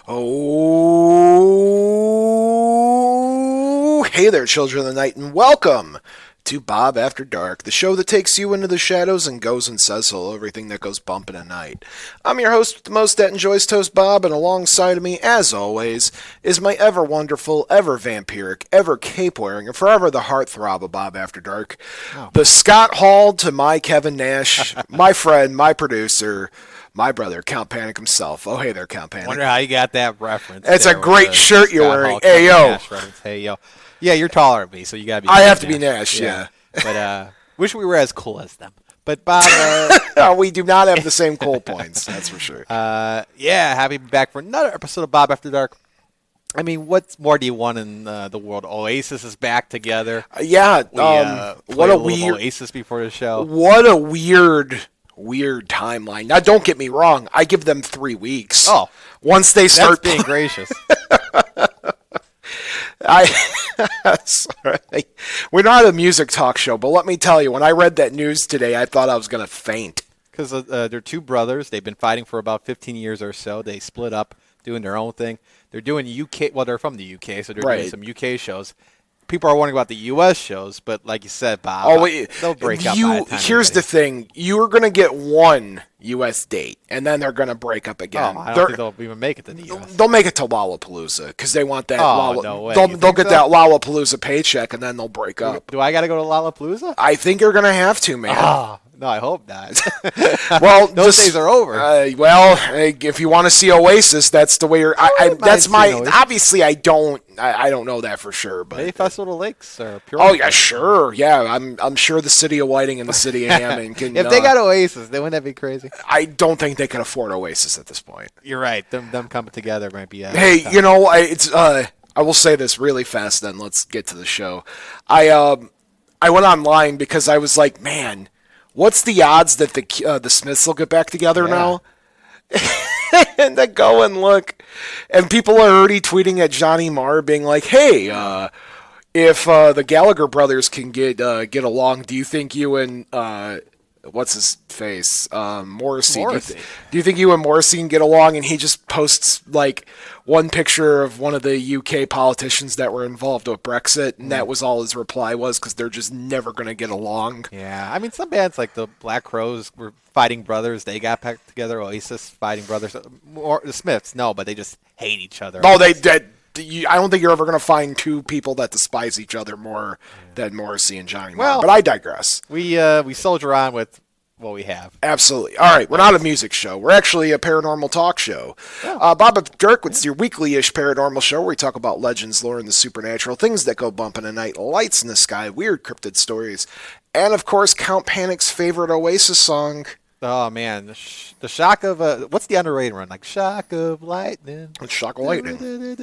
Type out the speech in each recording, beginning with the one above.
Oh, hey there, children of the night, and welcome to Bob After Dark, the show that takes you into the shadows and goes and says hello, everything that goes bumping at night. I'm your host with the most that enjoys toast, Bob, and alongside of me, as always, is my ever wonderful, ever vampiric, ever cape-wearing, and forever the heartthrob of Bob After Dark, the Scott Hall to my Kevin Nash, my friend, my producer, my brother, Count Panic himself. Oh, hey there, Count Panic. Wonder how you got that reference. It's a great shirt you're wearing. Hey, yo. Hey, yo. Yeah, you're taller than me, so you got to be. I have to be Nash, yeah. But wish we were as cool as them. But Bob, we do not have the same cool points. That's for sure. happy to be back for another episode of Bob After Dark. I mean, what more do you want in the world? Oasis is back together. What a weird Oasis before the show. What a weird timeline. Now, don't get me wrong. I give them 3 weeks. Oh, once they start being gracious. Sorry. We're not a music talk show, but let me tell you, when I read that news today, I thought I was going to faint. Because they're two brothers. They've been fighting for about 15 years or so. They split up, doing their own thing. They're doing UK. Well, they're from the UK, so they're doing some UK shows. People are wondering about the U.S. shows, but like you said, Bob, they'll break up. Here's the thing. You are going to get one U.S. date, and then they're going to break up again. I don't think they'll even make it to the U.S. They'll make it to Lollapalooza because they want that. No way. They'll get that Lollapalooza paycheck, and then they'll break up. Do I got to go to Lollapalooza? I think you're going to have to, man. No, I hope not. Well, those days are over. If you want to see Oasis, that's the way you're. That's my. Obviously, I don't know that for sure, but Maybe Festival of Lakes or Pure. Oh yeah, sure. Yeah, I'm sure the city of Whiting and the city of Hammond can. If they got Oasis, then wouldn't that be crazy? I don't think they can afford Oasis at this point. You're right. Them coming together might be. Hey, tough. I will say this really fast. Then let's get to the show. I went online because I was like, man. What's the odds that the Smiths will get back together now? And then go and look, and people are already tweeting at Johnny Marr, being like, "Hey, if the Gallagher brothers can get along, do you think you and what's his face Morrissey? Do you think you and Morrissey can get along?" And he just posts like one picture of one of the UK politicians that were involved with Brexit, and that was all his reply was, because they're just never going to get along. Yeah, I mean, some bands like the Black Crowes were fighting brothers. They got back together. Oasis fighting brothers. Or the Smiths, no, but they just hate each other. No, I don't think you're ever going to find two people that despise each other more than Morrissey and Johnny Marr. But I digress. We soldier on with what we have. Absolutely. All right, we're not a music show. We're actually a paranormal talk show. Yeah. Bob After Dark, it's your weekly-ish paranormal show where we talk about legends, lore, and the supernatural, things that go bumping at night, lights in the sky, weird cryptid stories, and, of course, Count Panic's favorite Oasis song. Oh, man. The shock of... what's the underrated one? Like, shock of lightning. Shock of lightning.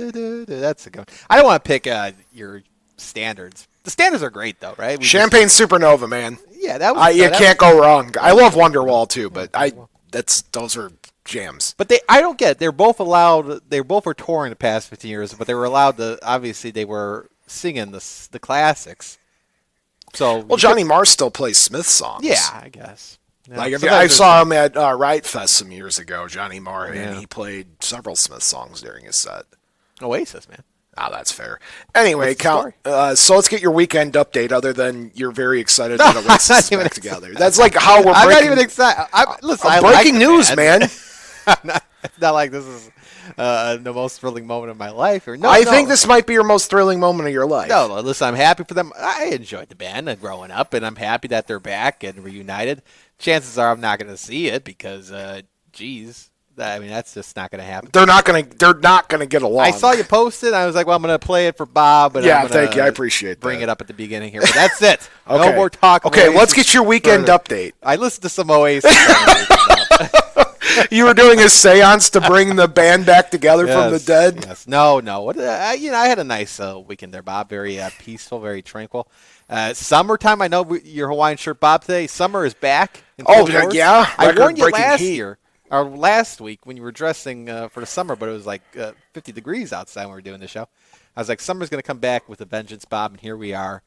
That's a good one. I don't want to pick your standards. The standards are great, though, right? Champagne Supernova, man. Yeah, that was. You can't go wrong. I love Wonderwall too, but those are jams. But I don't get it. They're both allowed. They both were touring the past 15 years, but they were allowed to. Obviously, they were singing the classics. So Johnny Marr still plays Smith songs. Yeah, I guess. Yeah. Like I saw him at Riot Fest some years ago, Johnny Marr, and he played several Smith songs during his set. Oasis, man. Oh, that's fair. Anyway, Count. So let's get your weekend update. Other than you're very excited that Oasis is back together. That's like how we're. I'm not even excited. Listen, breaking news, man. It's not like this is the most thrilling moment of my life. I think this might be your most thrilling moment of your life. No, listen, I'm happy for them. I enjoyed the band growing up, and I'm happy that they're back and reunited. Chances are I'm not going to see it because, I mean, that's just not going to happen. They're not going to get along. I saw you post it. I was like, well, I'm going to play it for Bob. But thank you. I appreciate that. Bring it up at the beginning here. But that's it. Okay. No more talk. Okay, let's get your weekend update. I listened to some Oasis. You were doing a seance to bring the band back together from the dead? Yes. No. I had a nice weekend there, Bob. Very peaceful, very tranquil. Summertime. I know your Hawaiian shirt, Bob, today. Summer is back. Yeah. I warned you last week when you were dressing for the summer, but it was like 50 degrees outside when we were doing the show. I was like, summer's going to come back with a vengeance, Bob, and here we are.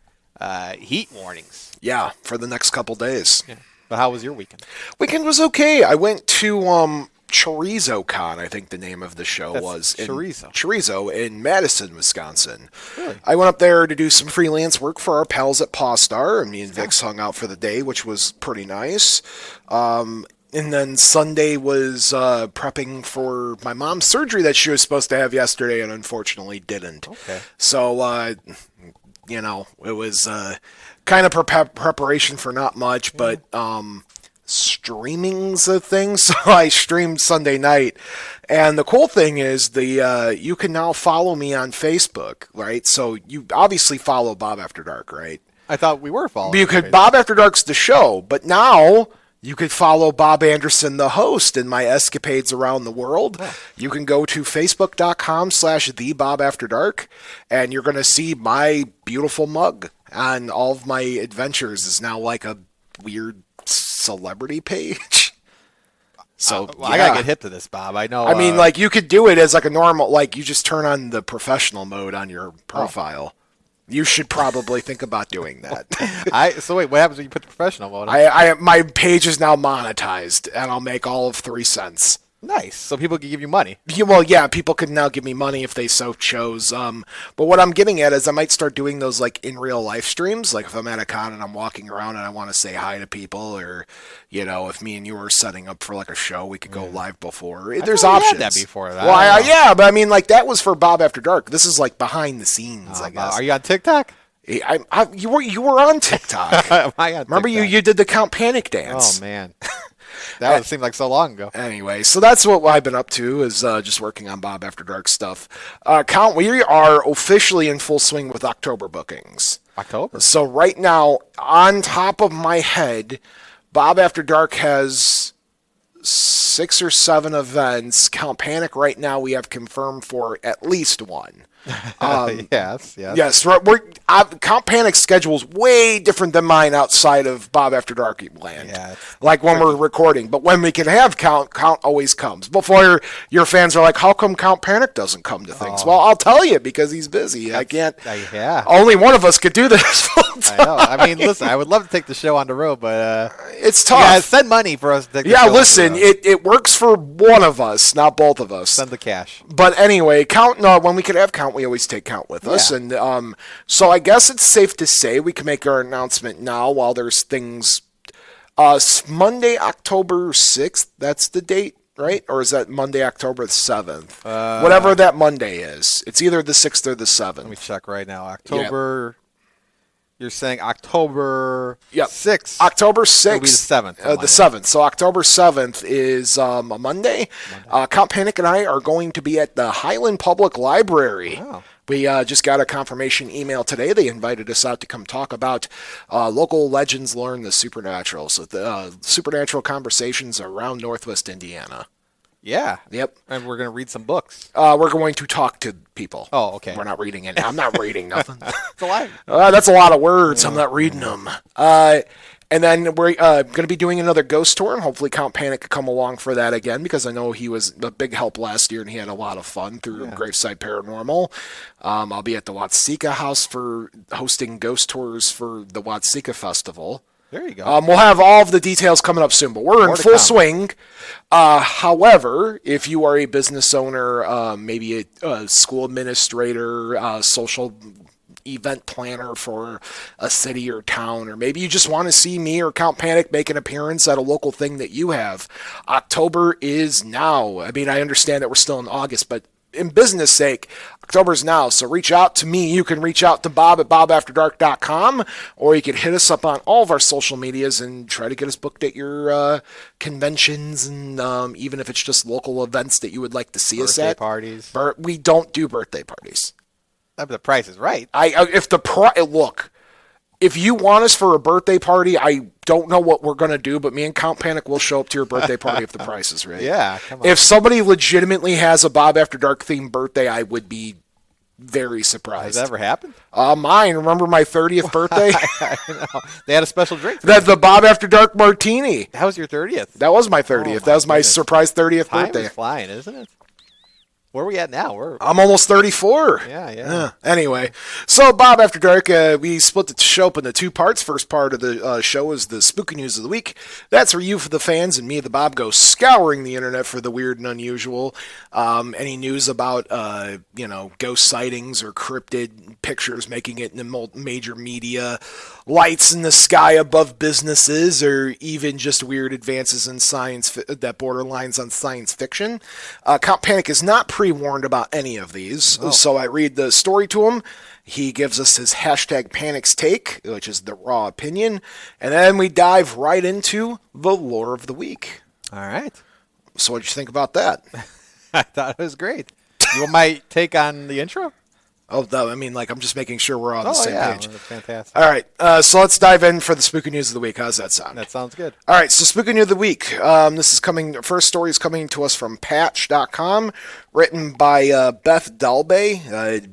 Heat warnings. Yeah, for the next couple days. Yeah. But how was your weekend? Weekend was okay. I went to Chorizo Con, I think the name of the show was. Chorizo in Madison, Wisconsin. Really? I went up there to do some freelance work for our pals at Paw Star, and me and Vix hung out for the day, which was pretty nice. And then Sunday was prepping for my mom's surgery that she was supposed to have yesterday and unfortunately didn't. Okay. So, it was kind of preparation for not much, but streaming's a thing. So I streamed Sunday night. And the cool thing is you can now follow me on Facebook, right? So you obviously follow Bob After Dark, right? I thought we were following. You could Bob After Dark's the show, but now you could follow Bob Anderson, the host, in my escapades around the world. Oh. You can go to facebook.com/thebobafterdark, and you're going to see my beautiful mug on all of my adventures is now like a weird celebrity page. So I got to get hip to this, Bob. I know. I mean, like, you could do it as like a normal, like, you just turn on the professional mode on your profile. Oh. You should probably think about doing that. So wait, what happens when you put the professional mode on? My page is now monetized, and I'll make all of 3 cents. Nice. So people can give you money. Yeah, people can now give me money if they so chose. But what I'm getting at is I might start doing those like in real life streams. Like if I'm at a con and I'm walking around and I want to say hi to people, or if me and you were setting up for like a show, we could go live before. There's options. Had that before. Well, but I mean, like that was for Bob After Dark. This is like behind the scenes, I guess. Are you on TikTok? You were on TikTok. Remember you did the Count Panic dance. Oh man. That seemed like so long ago. Anyway, so that's what I've been up to, is just working on Bob After Dark stuff. Count, we are officially in full swing with October bookings. October? So right now, on top of my head, Bob After Dark has 6 or 7 events. Count Panic right now we have confirmed for at least 1. Yes. Count Panic's schedule is way different than mine outside of Bob After Dark land. Yeah, like when we're recording. But when we can have Count always comes. Before your fans are like, how come Count Panic doesn't come to things? Well, I'll tell you, because he's busy. I can't. Only one of us could do this full time. I know. I mean, listen, I would love to take the show on the road, but it's tough. Yeah, send money for us to take the show listen, on the road. It works for one of us, not both of us. Send the cash. But anyway, Count. When we could have Count, we always take Count with us, and so I guess it's safe to say we can make our announcement now while there's things. Monday, October 6th. That's the date, right? Or is that Monday, October 7th? Whatever that Monday is. It's either the 6th or the 7th. Let me check right now. October. You're saying October 6th. October 6th. It'll be the 7th. The 7th. So October 7th is a Monday. Count Panic and I are going to be at the Highland Public Library. Wow. We just got a confirmation email today. They invited us out to come talk about local legends, lore, and the supernatural. So the supernatural conversations around Northwest Indiana. Yeah. Yep. And we're going to read some books. We're going to talk to people. Oh, okay. We're not reading any. I'm not reading nothing. That's a lot of words. I'm not reading them. And then we're going to be doing another ghost tour, and hopefully Count Panic could come along for that again, because I know he was a big help last year, and he had a lot of fun through Graveside Paranormal. I'll be at the Watsika House for hosting ghost tours for the Watsika Festival. There you go. We'll have all of the details coming up soon, but we're in full swing. However, if you are a business owner, maybe a school administrator, social event planner for a city or town, or maybe you just want to see me or Count Panic make an appearance at a local thing that you have, October is now. I mean, I understand that we're still in August, but in business sake, October's now. So reach out to me. You can reach out to Bob at bobafterdark.com, or you can hit us up on all of our social medias and try to get us booked at your conventions, and even if it's just local events that you would like to see us at. Birthday parties. We don't do birthday parties. The price is right. Look, if you want us for a birthday party, I don't know what we're going to do, but me and Count Panic will show up to your birthday party if the price is right. Yeah, come on. If somebody legitimately has a Bob After Dark themed birthday, I would be very surprised. Has that ever happened? Mine. Remember my 30th birthday? I know. They had a special drink. The Bob After Dark Martini. That was your 30th? That was my 30th. That was my surprise 30th birthday. Time is flying, isn't it? Where are we at now? I'm almost 34. Yeah. Anyway, so Bob After Dark, we split the show up into two parts. First part of the show is the spooky news of the week. That's where you, for the fans, and me, the Bob, go scouring the internet for the weird and unusual. Any news about, ghost sightings or cryptid pictures making it in the major media, lights in the sky above businesses, or even just weird advances in science that borderlines on science fiction. Count Panic is not pre-warned about any of these, so I read the story to him. He gives us his hashtag Panic's take, which is the raw opinion, and then we dive right into the lore of the week. All right. So what'd you think about that? I thought it was great. You want my take on the intro? Oh, I'm just making sure we're on the same page. Fantastic. All right, so let's dive in for the spooky news of the week. How's that sound? That sounds good. All right, so spooky news of the week. This is coming. First story is coming to us from Patch.com, written by Beth Dalbey,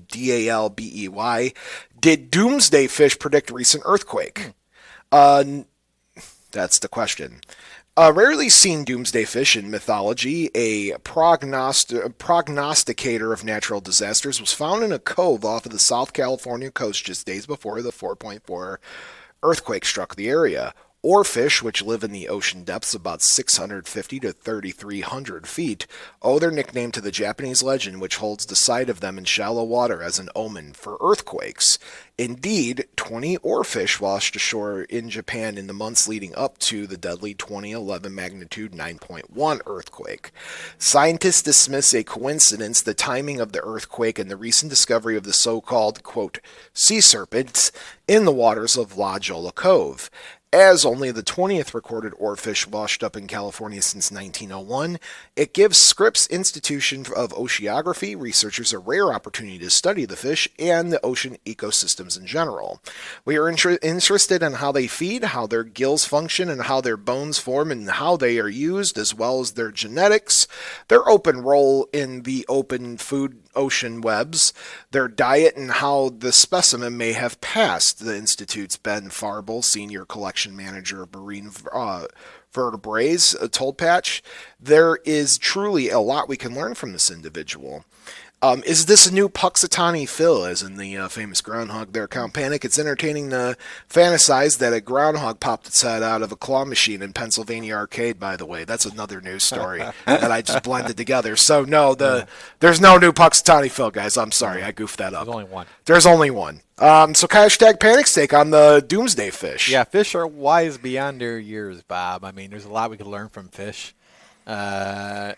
Dalbey. Did doomsday fish predict recent earthquake? That's the question. A rarely seen doomsday fish in mythology, a prognosticator of natural disasters, was found in a cove off of the South California coast just days before the 4.4 earthquake struck the area. Oarfish, which live in the ocean depths about 650 to 3,300 feet, owe their nickname to the Japanese legend which holds the sight of them in shallow water as an omen for earthquakes. Indeed, 20 oarfish washed ashore in Japan in the months leading up to the deadly 2011 magnitude 9.1 earthquake. Scientists dismiss a coincidence the timing of the earthquake and the recent discovery of the so-called, quote, sea serpents in the waters of La Jolla Cove. As only the 20th recorded oarfish washed up in California since 1901, it gives Scripps Institution of Oceanography researchers a rare opportunity to study the fish and the ocean ecosystems in general. We are interested in how they feed, how their gills function, and how their bones form and how they are used, as well as their genetics, their open role in the open food ocean webs, their diet, and how the specimen may have passed, the Institute's Ben Farble, senior collection manager of marine vertebrates, told Patch. There is truly a lot we can learn from this individual. Is this a new Puxatawny Phil, as in the famous groundhog there, Count Panic? It's entertaining to fantasize that a groundhog popped its head out of a claw machine in Pennsylvania Arcade, by the way. That's another news story that I just blended together. So, no, there's no new Puxatawny Phil, guys. I'm sorry. I goofed that up. There's only one. There's only one. So hashtag Panic's take on the doomsday fish. Yeah, fish are wise beyond their years, Bob. I mean, there's a lot we can learn from fish. Smart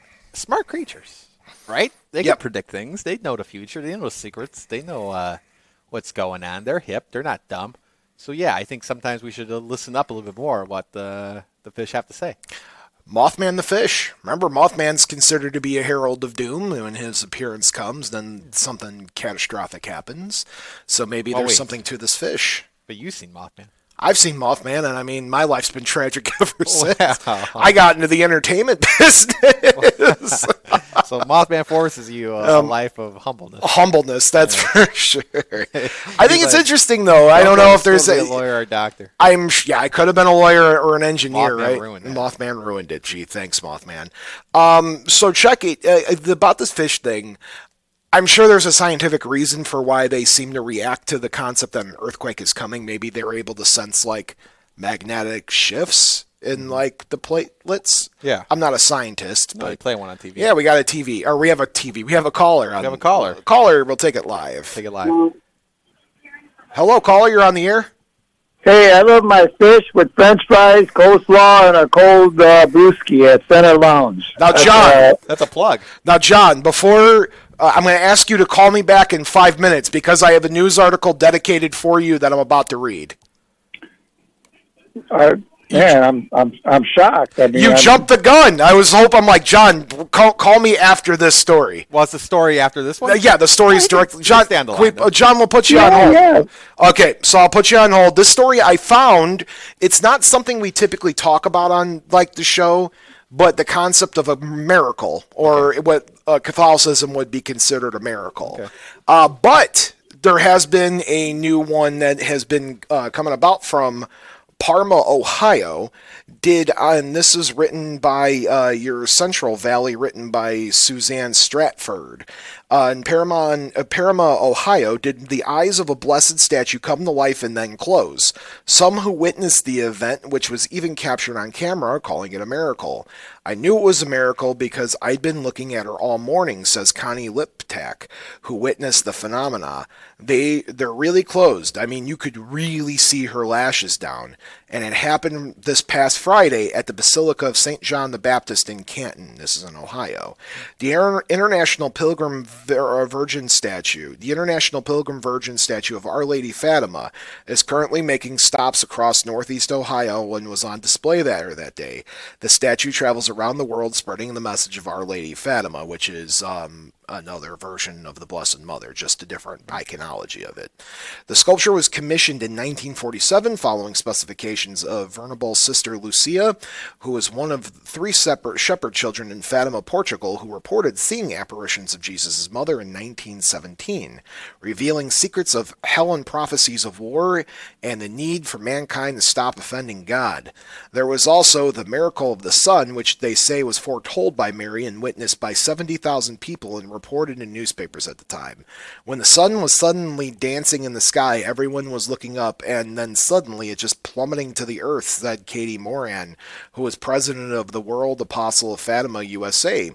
creatures. Right? They can predict things. They know the future. They know secrets. They know what's going on. They're hip. They're not dumb. So, yeah, I think sometimes we should listen up a little bit more what the fish have to say. Mothman the fish. Remember, Mothman's considered to be a herald of doom. When his appearance comes, then something catastrophic happens. So maybe there's something to this fish. But you've seen Mothman. I've seen Mothman, and I mean, my life's been tragic ever since. I got into the entertainment business. So Mothman forces you a life of humbleness. Humbleness, that's for sure. I think it's interesting, though. I don't know if there's a lawyer or a doctor. I could have been a lawyer or an engineer, Mothman right? Ruined it. Mothman ruined it. Gee, thanks, Mothman. So check it about this fish thing. I'm sure there's a scientific reason for why they seem to react to the concept that an earthquake is coming. Maybe they're able to sense like magnetic shifts in like the platelets. Yeah. I'm not a scientist, No, but you play one on TV. yeah, we got a TV. Or we have a TV. We have a caller. We have a caller. Caller, we'll take it live. Take it live. Hello, caller. You're on the air. Hey, I love my fish with French fries, coleslaw, and a cold brewski at Center Lounge. Now, John. That's a plug. Now, John, before I'm going to ask you to call me back in 5 minutes because I have a news article dedicated for you that I'm about to read. Man, I'm shocked. I mean, You jumped the gun. I was hoping, I'm like, John, call me after this story. Well, it's the story after this one? Yeah, the story is directly. John, stand alone, John will put you on hold. Yeah. Okay, so I'll put you on hold. This story I found, it's not something we typically talk about on like the show, but the concept of a miracle, or what Catholicism would be considered a miracle. Okay. But there has been a new one that has been coming about from Parma, Ohio, and this is written by your Central Valley, written by Suzanne Stratford. In Parma, Ohio, did the eyes of a blessed statue come to life and then close. Some who witnessed the event, which was even captured on camera, are calling it a miracle. I knew it was a miracle because I'd been looking at her all morning, says Connie Liptak, who witnessed the phenomena. They're really closed. I mean, you could really see her lashes down. And it happened this past Friday at the Basilica of St. John the Baptist in Canton. This is in Ohio. The International Pilgrim Virgin Statue, the International Pilgrim Virgin Statue of Our Lady Fatima, is currently making stops across northeast Ohio and was on display there that day. The statue travels around the world spreading the message of Our Lady Fatima, which is another version of the Blessed Mother, just a different iconology of it. The sculpture was commissioned in 1947 following specifications of Venerable Sister Lucia, who was one of 3 separate shepherd children in Fatima, Portugal, who reported seeing apparitions of Jesus' mother in 1917, revealing secrets of hell and prophecies of war and the need for mankind to stop offending God. There was also the miracle of the sun, which they say was foretold by Mary and witnessed by 70,000 people and reported in newspapers at the time. When the sun was suddenly dancing in the sky, everyone was looking up, and then suddenly it just plummeting to the earth, said Katie Moran, who was president of the World Apostle of Fatima, USA.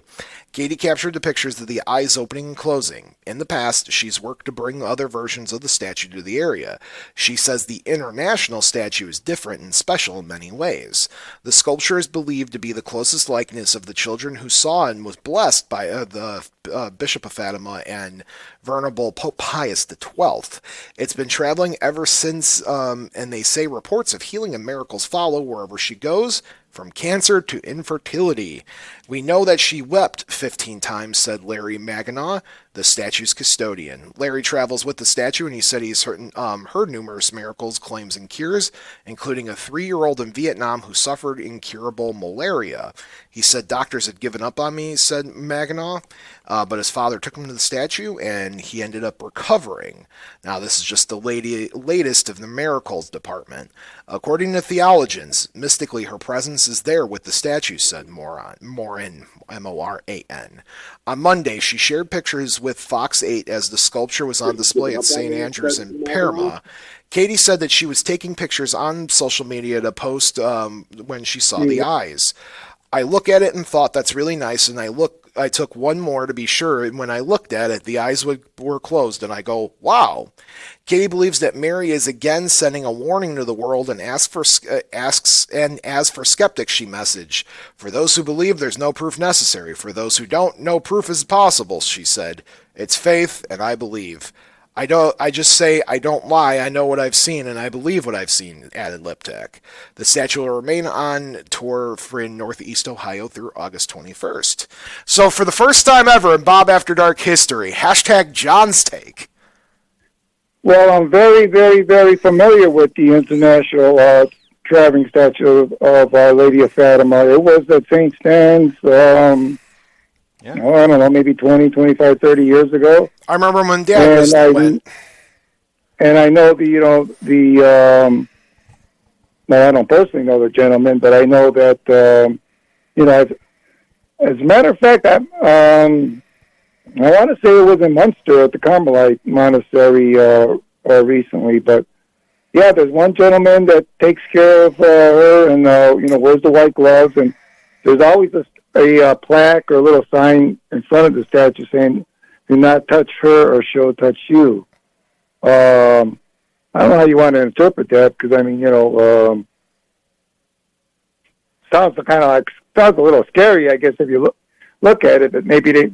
Katie captured the pictures of the eyes opening and closing. In the past, she's worked to bring other versions of the statue to the area. She says the international statue is different and special in many ways. The sculpture is believed to be the closest likeness of the children who saw and was blessed by the Bishop of Fatima and Venerable Pope Pius XII. It's been traveling ever since, and they say reports of healing and miracles follow wherever she goes, from cancer to infertility. We know that she wept 15 times, said Larry Maganaw, the statue's custodian. Larry travels with the statue, and he said he's heard numerous miracles, claims, and cures, including a 3-year-old in Vietnam who suffered incurable malaria. He said doctors had given up on me, said Maganaw, but his father took him to the statue, and he ended up recovering. Now, this is just the latest of the miracles department. According to theologians, mystically her presence is there with the statue, said Moran, M-O-R-A-N. On Monday, she shared pictures with Fox 8 as the sculpture was on display at St. Andrews in Parma. Katie said that she was taking pictures on social media to post when she saw the eyes. I look at it and thought that's really nice, and I took one more to be sure, and when I looked at it, the eyes were closed, and I go, wow. Katie believes that Mary is again sending a warning to the world and as for skeptics, she messaged, for those who believe, there's no proof necessary. For those who don't, no proof is possible, she said. It's faith, and I believe. I just say I don't lie. I know what I've seen, and I believe what I've seen, added Liptak. The statue will remain on tour in Northeast Ohio through August 21st. So for the first time ever in Bob After Dark history, hashtag John's Take. Well, I'm very, very, very familiar with the international traveling statue of Our Lady of Fatima. It was at St. Stan's, I don't know, maybe 20, 25, 30 years ago. I remember when Dad went. And I know well, I don't personally know the gentleman, but I know that, as a matter of fact, I want to say it was in Munster at the Carmelite Monastery recently, but yeah, there's one gentleman that takes care of her and, wears the white gloves, and there's always a plaque or a little sign in front of the statue saying, do not touch her or she'll touch you. I don't know how you want to interpret that, because, sounds a little scary, I guess, if you look at it, but maybe they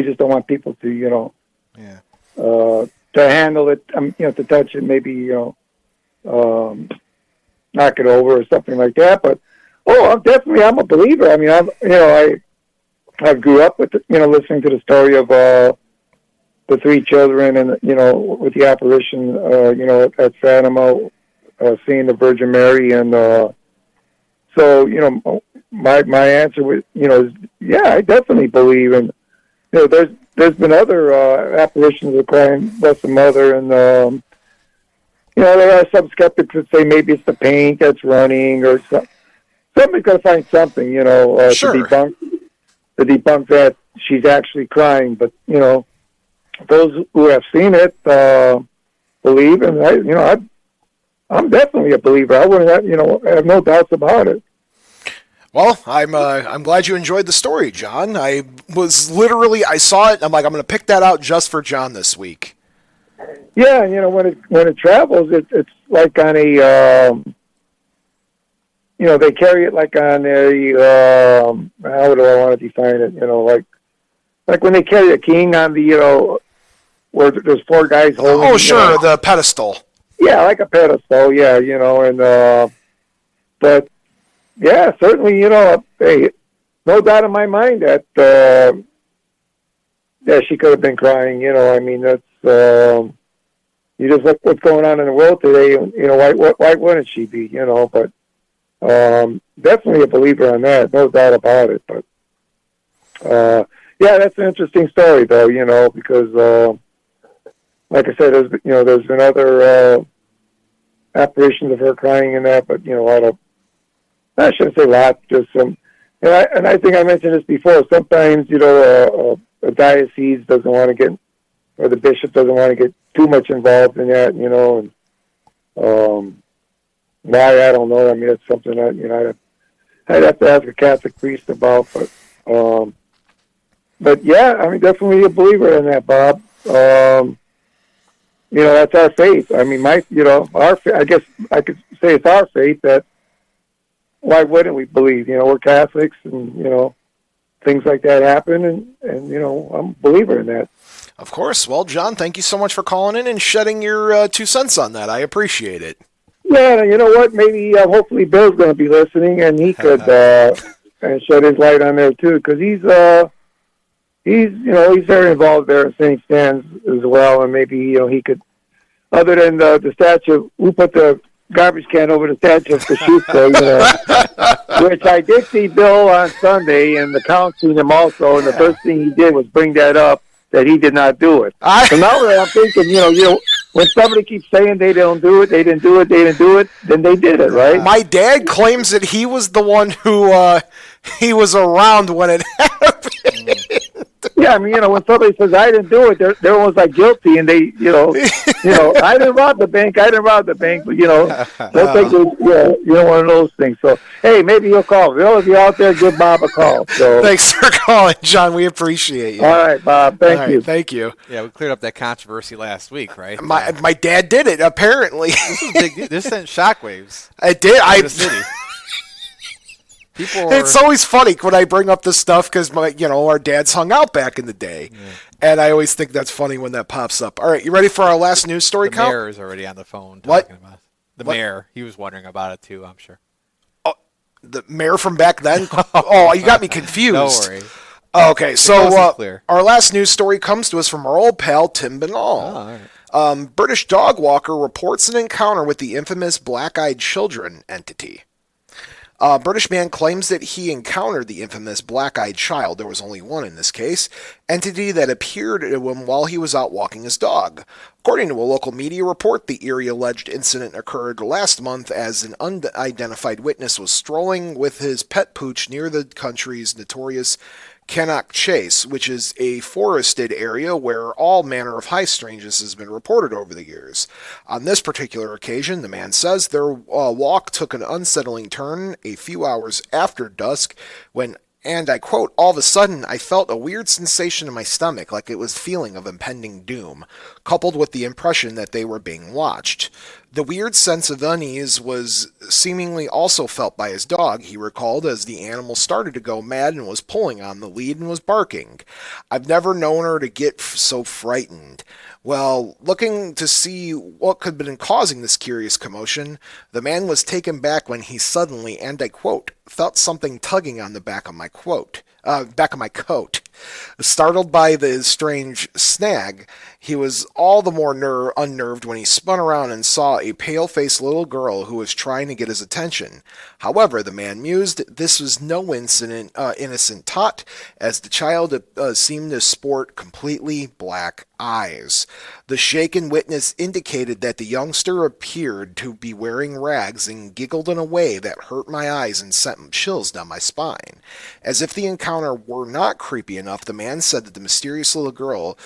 just don't want people to, to handle it, to touch it, maybe, knock it over or something like that, but I'm a believer. I mean, I grew up with, listening to the story of the 3 children and, with the apparition, at Fatima, seeing the Virgin Mary. And so, my answer was, is, yeah, I definitely believe. And, there's been other apparitions of the Blessed Mother. And, there are some skeptics that say maybe it's the paint that's running or somebody's got to find something, Sure. to debunk that she's actually crying. But, those who have seen it believe, and I'm definitely a believer. I wouldn't have no doubts about it. Well, I'm glad you enjoyed the story, John. I saw it. I'm like, I'm going to pick that out just for John this week. Yeah, when it travels, it's like on a, they carry it like on a, how do I want to define it? Like when they carry a king on the, where there's four guys holding. Oh, sure, the pedestal. Yeah, like a pedestal. Yeah, but yeah, certainly, hey, no doubt in my mind that she could have been crying. That's you just look what's going on in the world today. Why wouldn't she be? But definitely a believer on that, no doubt about it. But yeah, that's an interesting story, though. Because like I said, there's been other apparitions of her crying in that, but I shouldn't say a lot, just some. And I think I mentioned this before. Sometimes a diocese doesn't want to get, or the bishop doesn't want to get too much involved in that, and why, I don't know. I mean, it's something that I'd have to ask a Catholic priest about, but yeah, I mean, definitely a believer in that, Bob. That's our faith. I mean, I guess I could say it's our faith that. Why wouldn't we believe? We're Catholics, and things like that happen, and I'm a believer in that. Of course. Well, John, thank you so much for calling in and shedding your 2 cents on that. I appreciate it. Yeah, you know what? Maybe hopefully Bill's going to be listening, and he could and shed his light on there too, because he's very involved there at St. Stan's as well, and maybe he could, other than the statue, we put the garbage can over the statue of Kosciuszko, which I did see Bill on Sunday, and the count seen him also, and the first thing he did was bring that up, that he did not do it. So now that I'm thinking, when somebody keeps saying they don't do it, they didn't do it, then they did it, right? My dad claims that he was the one who he was around when it happened. Yeah, I mean, when somebody says I didn't do it, they're almost like guilty, and they, I didn't rob the bank, but they'll take one of those things. So, hey, maybe you'll call. Bill, if you're out there, give Bob a call. So, thanks for calling, John. We appreciate you. All right, Bob. Thank you. Thank you. Yeah, we cleared up that controversy last week, right? My dad did it, apparently. This is big. This sent shockwaves. It did. The city. It's always funny when I bring up this stuff because our dads hung out back in the day, and I always think that's funny when that pops up. All right, you ready for our last news story? The mayor is already on the phone talking about it. The mayor, he was wondering about it too, I'm sure. Oh, the mayor from back then? Oh, you got me confused. No worry. Okay, so our last news story comes to us from our old pal Tim Banal. Oh, all right. British dog walker reports an encounter with the infamous black-eyed children entity. A British man claims that he encountered the infamous black-eyed child, there was only one in this case, entity that appeared to him while he was out walking his dog. According to a local media report, the eerie alleged incident occurred last month as an unidentified witness was strolling with his pet pooch near the country's notorious Cannock Chase, which is a forested area where all manner of high strangeness has been reported over the years. On this particular occasion, the man says their walk took an unsettling turn a few hours after dusk when, and I quote, all of a sudden I felt a weird sensation in my stomach like it was feeling of impending doom, coupled with the impression that they were being watched. The weird sense of unease was seemingly also felt by his dog, he recalled, as the animal started to go mad and was pulling on the lead and was barking. I've never known her to get so frightened. Well, looking to see what could have been causing this curious commotion, the man was taken back when he suddenly, and I quote, felt something tugging on the back of my coat. Startled by the strange snag, he was all the more unnerved when he spun around and saw a pale-faced little girl who was trying to get his attention. However, the man mused, this was no innocent tot, as the child seemed to sport completely black eyes. The shaken witness indicated that the youngster appeared to be wearing rags and giggled in a way that hurt my eyes and sent chills down my spine. As if the encounter were not creepy enough, the man said that the mysterious little girl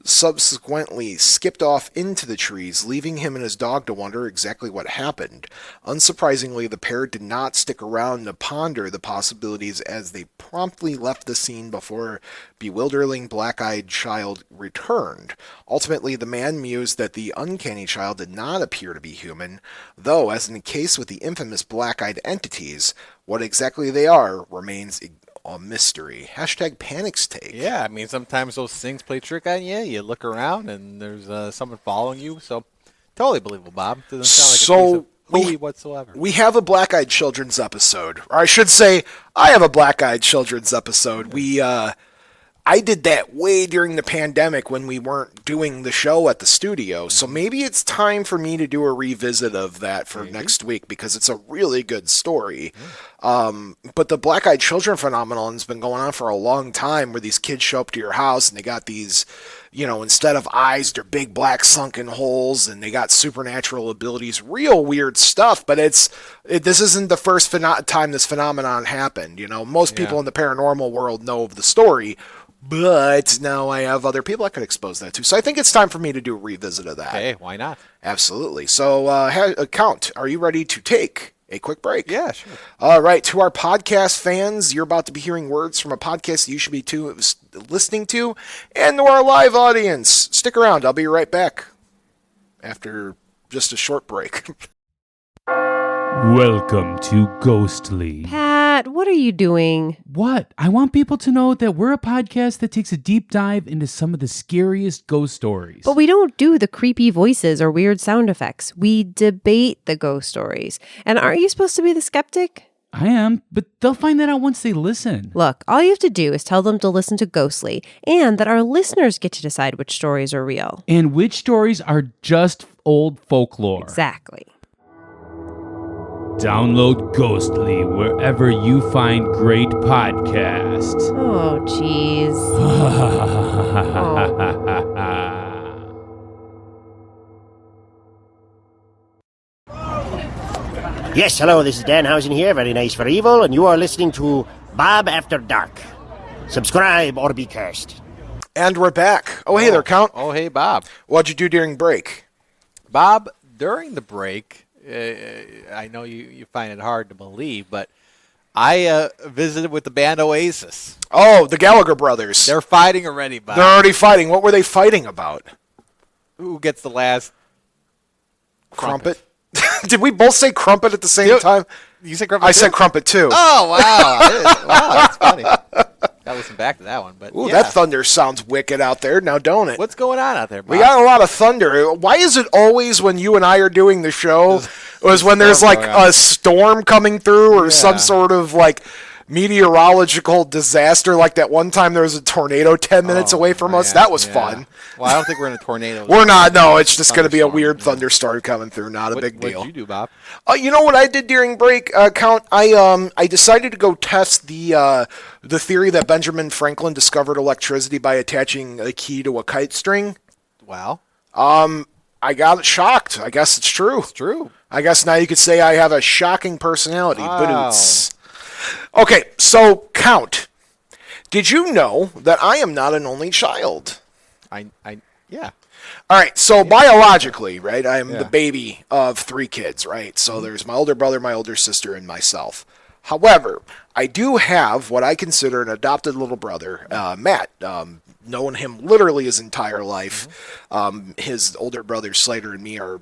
subsequently skipped off into the trees, leaving him and his dog to wonder exactly what happened. Unsurprisingly, the pair did not stick around to ponder the possibilities as they promptly left the scene before bewildering black-eyed child returned. Ultimately, the man mused that the uncanny child did not appear to be human, though, as in the case with the infamous black-eyed entities, what exactly they are remains a mystery. Hashtag Panic's Take. Yeah, I mean, sometimes those things play trick on you. You look around and there's someone following you. So, totally believable, Bob. Doesn't sound like a piece of hooey whatsoever. We have a Black-Eyed Children's episode. Or I should say, I have a Black-Eyed Children's episode. I did that way during the pandemic when we weren't doing the show at the studio. So maybe it's time for me to do a revisit of that for next week because it's a really good story. But the Black-Eyed Children phenomenon has been going on for a long time where these kids show up to your house and they got these, instead of eyes, they're big black sunken holes and they got supernatural abilities, real weird stuff. But this isn't the first time this phenomenon happened. Most people in the paranormal world know of the story. But now I have other people I could expose that to. So I think it's time for me to do a revisit of that. Okay, why not? Absolutely. So, Count, are you ready to take a quick break? Yeah, sure. All right. To our podcast fans, you're about to be hearing words from a podcast you should be listening to. And to our live audience, stick around. I'll be right back after just a short break. Welcome to Ghostly. Pat, what are you doing? What? I want people to know that we're a podcast that takes a deep dive into some of the scariest ghost stories. But we don't do the creepy voices or weird sound effects. We debate the ghost stories. And aren't you supposed to be the skeptic? I am, but they'll find that out once they listen. Look, all you have to do is tell them to listen to Ghostly, and that our listeners get to decide which stories are real. And which stories are just old folklore. Exactly. Download Ghostly wherever you find great podcasts. Oh, jeez. Yes, hello, this is Danhausen here, very nice for evil, and you are listening to Bob After Dark. Subscribe or be cursed. And we're back. Oh, hey there, Count. Oh, hey, Bob. What'd you do during break? Bob, during the break, I know you find it hard to believe, but I visited with the band Oasis. Oh, the Gallagher brothers. They're fighting already, Bob. They're already fighting. What were they fighting about? Who gets the last crumpet? Did we both say crumpet at the same time? You said crumpet I said crumpet too. Oh, wow. Wow, that's funny. Gotta listen back to that one. But Ooh, yeah. that thunder sounds wicked out there, now don't it? What's going on out there, Bob? We got a lot of thunder. Why is it always when you and I are doing the show, was when there's like a storm coming through or some sort of like meteorological disaster, like that one time there was a tornado 10 minutes away from us? That was fun. Well, I don't think we're in a tornado. We're not. No, it's just going to be a weird thunderstorm coming through. Not a big deal. What did you do, Bob? You know what I did during break, Count? I decided to go test the theory that Benjamin Franklin discovered electricity by attaching a key to a kite string. Wow. I got shocked. I guess it's true. It's true. I guess now you could say I have a shocking personality. Wow. Okay, so Count, did you know that I am not an only child? Yeah. All right, so biologically, right, I am the baby of 3 kids, right? So there's my older brother, my older sister, and myself. However, I do have what I consider an adopted little brother, Matt. Known him literally his entire life. His older brother Slater and me are,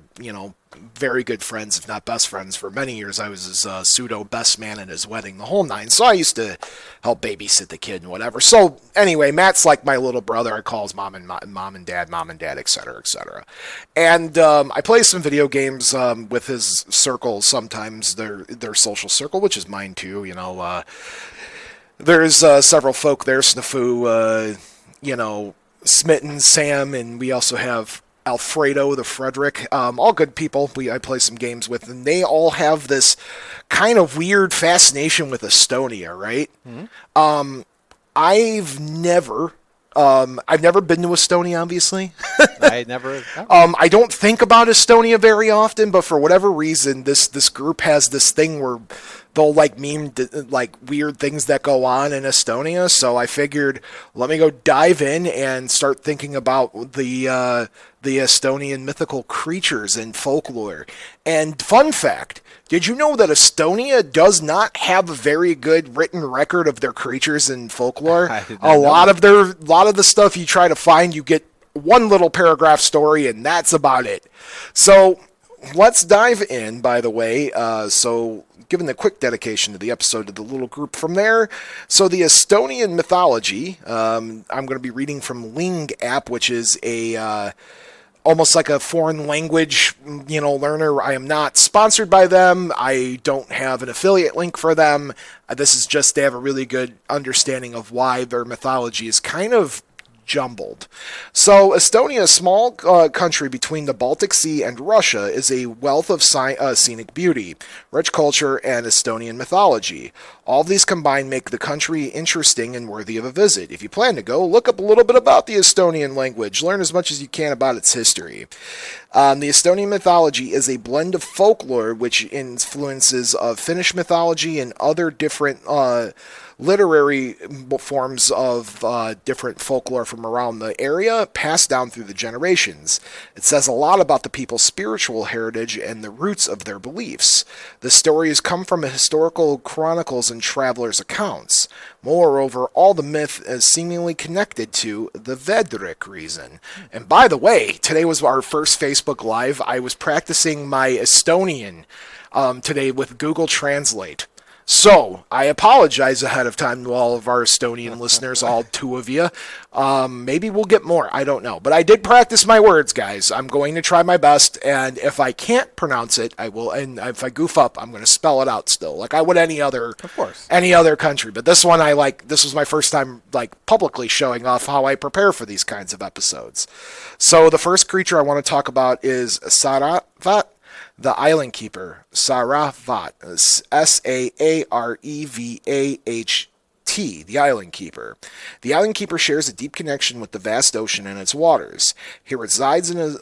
very good friends, if not best friends. For many years, I was his pseudo best man at his wedding, the whole nine. So I used to help babysit the kid and whatever. So anyway, Matt's like my little brother. I call his mom and dad, et cetera, et cetera. And I play some video games with his circle. Sometimes their social circle, which is mine too. There's several folk there, Snafu, Smitten, Sam, and we also have Alfredo, the Frederick, all good people I play some games with, and they all have this kind of weird fascination with Estonia, right? Mm-hmm. I've never been to Estonia, obviously. I never. I don't think about Estonia very often, but for whatever reason, this group has this thing where they'll meme weird things that go on in Estonia. So I figured, let me go dive in and start thinking about the Estonian mythical creatures and folklore. And fun fact, did you know that Estonia does not have a very good written record of their creatures and folklore? A lot of the stuff you try to find, you get one little paragraph story, and that's about it. So let's dive in, by the way. Given the quick dedication to the episode to the little group from there. So the Estonian mythology, I'm going to be reading from Ling app, which is a almost like a foreign language, learner. I am not sponsored by them. I don't have an affiliate link for them. This is just they have a really good understanding of why their mythology is kind of jumbled. So Estonia, a small country between the Baltic Sea and Russia, is a wealth of scenic beauty, rich culture, and Estonian mythology. All of these combined make the country interesting and worthy of a visit. If you plan to go, look up a little bit about the Estonian language. Learn as much as you can about its history. The Estonian mythology is a blend of folklore, which influences of Finnish mythology and other different literary forms of different folklore from around the area, passed down through the generations. It says a lot about the people's spiritual heritage and the roots of their beliefs. The stories come from historical chronicles and travelers' accounts. Moreover, all the myth is seemingly connected to the Vedrik reason. And by the way, today was our first Facebook Live. I was practicing my Estonian today with Google Translate. So, I apologize ahead of time to all of our Estonian listeners, all two of you. Maybe we'll get more, I don't know. But I did practice my words, guys. I'm going to try my best, and if I can't pronounce it, I will. And if I goof up, I'm going to spell it out still, like I would any other country. But this one, this was my first time, publicly showing off how I prepare for these kinds of episodes. So, the first creature I want to talk about is Saravat, the Island Keeper, Saravat, Sarevaht, the Island Keeper. The Island Keeper shares a deep connection with the vast ocean and its waters. He resides in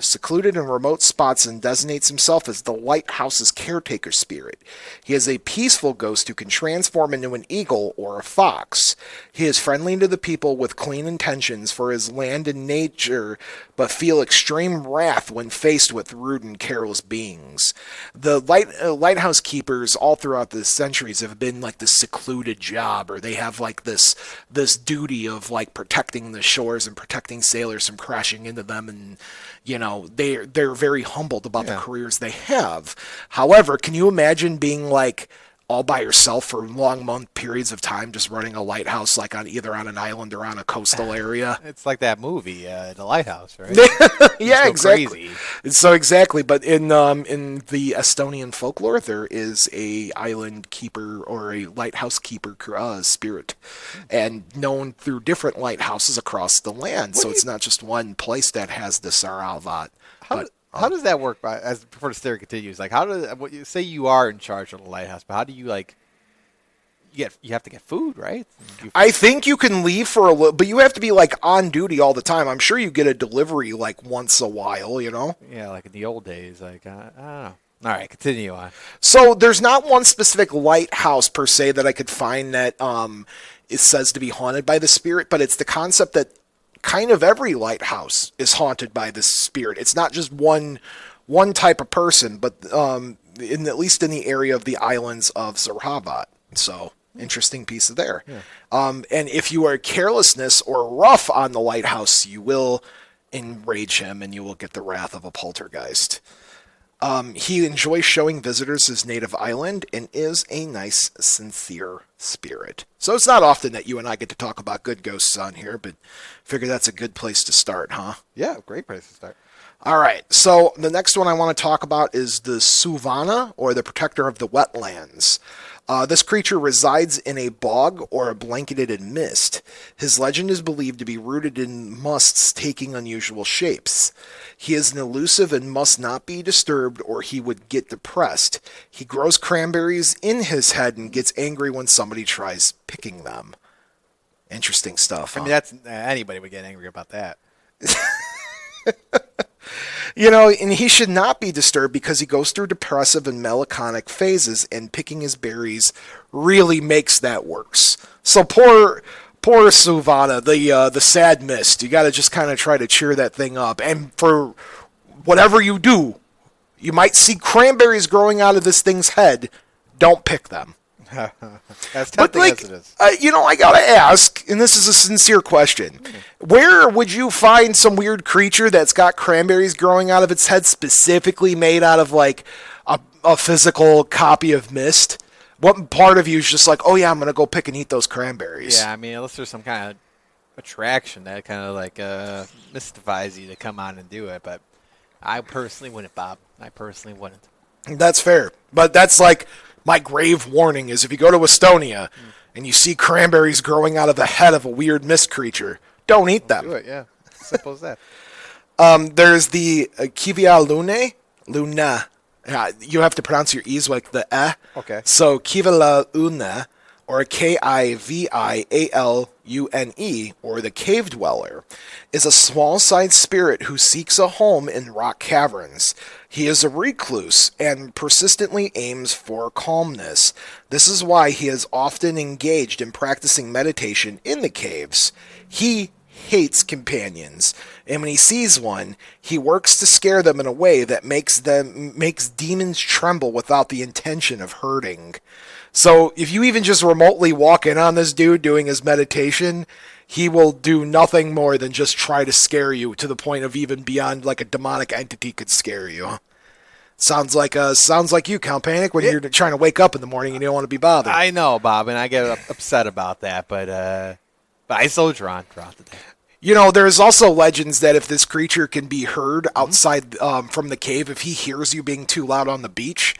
secluded and remote spots and designates himself as the lighthouse's caretaker spirit. He is a peaceful ghost who can transform into an eagle or a fox. He is friendly to the people with clean intentions for his land and nature, but feel extreme wrath when faced with rude and careless beings. The lighthouse keepers all throughout the centuries have been like this secluded job, or they have this duty of protecting the shores and protecting sailors from crashing into them, and they're very humbled about the careers they have. However, can you imagine being all by yourself for long month periods of time, just running a lighthouse either on an island or on a coastal area? It's like that movie, The Lighthouse, right? Yeah, exactly. Crazy. So exactly, but in the Estonian folklore, there is a island keeper or a lighthouse keeper spirit, and known through different lighthouses across the land. So it's not just one place that has the Saravat. How does that work? Before the story continues, say you are in charge of the lighthouse, but how do you you have to get food, right? I think you can leave for a little, but you have to be on duty all the time. I'm sure you get a delivery once a while, Yeah, like in the old days. I don't know. All right, continue on. So there's not one specific lighthouse per se that I could find that is says to be haunted by the spirit, but it's the concept that kind of every lighthouse is haunted by this spirit. It's not just one type of person, but at least in the area of the islands of Saravat. So interesting piece of there. Yeah. And if you are carelessness or rough on the lighthouse, you will enrage him and you will get the wrath of a poltergeist. He enjoys showing visitors his native island and is a nice, sincere spirit. So it's not often that you and I get to talk about good ghosts on here, but figure that's a good place to start, huh? Yeah, great place to start. All right, so the next one I want to talk about is the Suvana, or the Protector of the Wetlands. This creature resides in a bog or a blanketed in mist. His legend is believed to be rooted in musts taking unusual shapes. He is an elusive and must not be disturbed or he would get depressed. He grows cranberries in his head and gets angry when somebody tries picking them. Interesting stuff. I mean, that's anybody would get angry about that. And he should not be disturbed because he goes through depressive and melancholic phases, and picking his berries really makes that worse. So poor Suvana, the sad mist. You got to just kind of try to cheer that thing up. And for whatever you do, you might see cranberries growing out of this thing's head. Don't pick them. As tempting as it is. I gotta ask, and this is a sincere question. Where would you find some weird creature that's got cranberries growing out of its head specifically made out of like a physical copy of Mist? What part of you is just like, oh yeah, I'm gonna go pick and eat those cranberries? Yeah, I mean, unless there's some kind of attraction that kind of like mystifies you to come on and do it. But I personally wouldn't, Bob. I personally wouldn't. That's fair. But that's like my grave warning is if you go to Estonia and you see cranberries growing out of the head of a weird mist creature, don't eat them. Do it, yeah. Simple as that. There's the Kivia Luna. You have to pronounce your E's like the eh. Okay. So Kivia Luna, or Kivialune, or the cave dweller, is a small-sized spirit who seeks a home in rock caverns. He is a recluse and persistently aims for calmness. This is why he is often engaged in practicing meditation in the caves. He hates companions, and when he sees one, he works to scare them in a way that makes demons tremble without the intention of hurting. So if you even just remotely walk in on this dude doing his meditation, he will do nothing more than just try to scare you to the point of even beyond like a demonic entity could scare you. Sounds like you, Count Panic, when you're trying to wake up in the morning and you don't want to be bothered. I know, Bob, and I get upset about that, but I still drawn to that. There's also legends that if this creature can be heard outside from the cave, if he hears you being too loud on the beach,